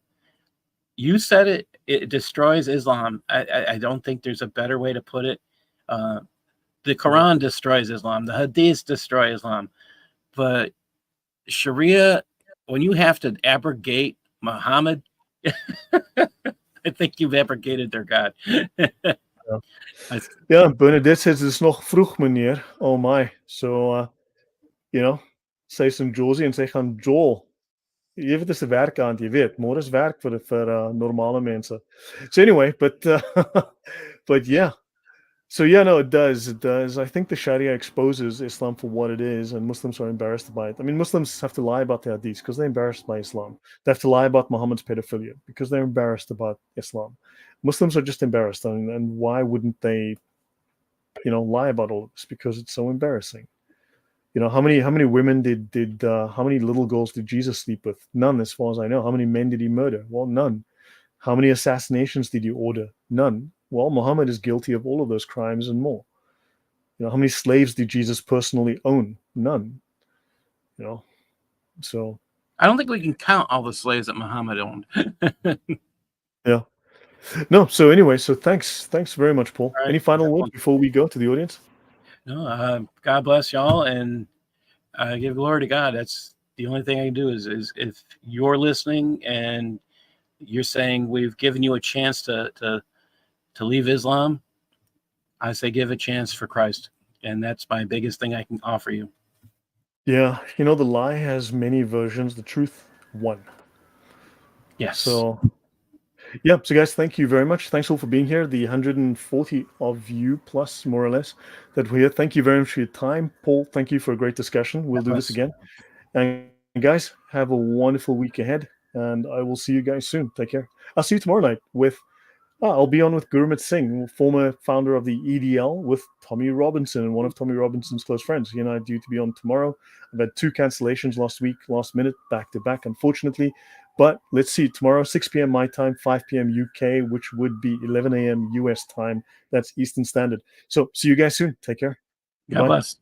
you said it destroys Islam. I don't think there's a better way to put it. The Quran destroys Islam. The Hadiths destroy Islam. But Sharia, when you have to abrogate Muhammad, I think you've abrogated their God. Ja, Bernadette says it's nog vroeg, meneer. Oh my. So, sy is in Josie en sy gaan Joel. Jy weet, dis 'n werkaand, jy weet. Môre is werk vir normale mense. So anyway, but yeah. So yeah, no, it does. It does. I think the Sharia exposes Islam for what it is, and Muslims are embarrassed by it. I mean, Muslims have to lie about the hadiths because they're embarrassed by Islam. They have to lie about Muhammad's pedophilia because they're embarrassed about Islam. Muslims are just embarrassed, and why wouldn't they, lie about all of this? Because it's so embarrassing. How many women did how many little girls did Jesus sleep with? None, as far as I know. How many men did he murder? Well, none. How many assassinations did he order? None. Well, Muhammad is guilty of all of those crimes and more. How many slaves did Jesus personally own? None. So I don't think we can count all the slaves that Muhammad owned. Yeah. No. So anyway, so thanks very much, Paul. Right. Any final words before we go to the audience? No. God bless y'all, and give glory to God. That's the only thing I can do. Is if you're listening and you're saying we've given you a chance to leave Islam, I say give a chance for Christ, and that's my biggest thing I can offer you. Yeah, the lie has many versions. The truth, one. Yes. So, yeah. So, guys, thank you very much. Thanks all for being here. The 140 of you plus, more or less, that we're here. Thank you very much for your time, Paul. Thank you for a great discussion. We'll do this again. And guys, have a wonderful week ahead, and I will see you guys soon. Take care. I'll see you tomorrow night with. I'll be on with Gurmit Singh, former founder of the EDL, with Tommy Robinson and one of Tommy Robinson's close friends. He and I are due to be on tomorrow. I've had 2 cancellations last week, last minute, back to back, unfortunately. But let's see, tomorrow, 6 p.m. my time, 5 p.m. UK, which would be 11 a.m. US time. That's Eastern Standard. So see you guys soon. Take care. God bless.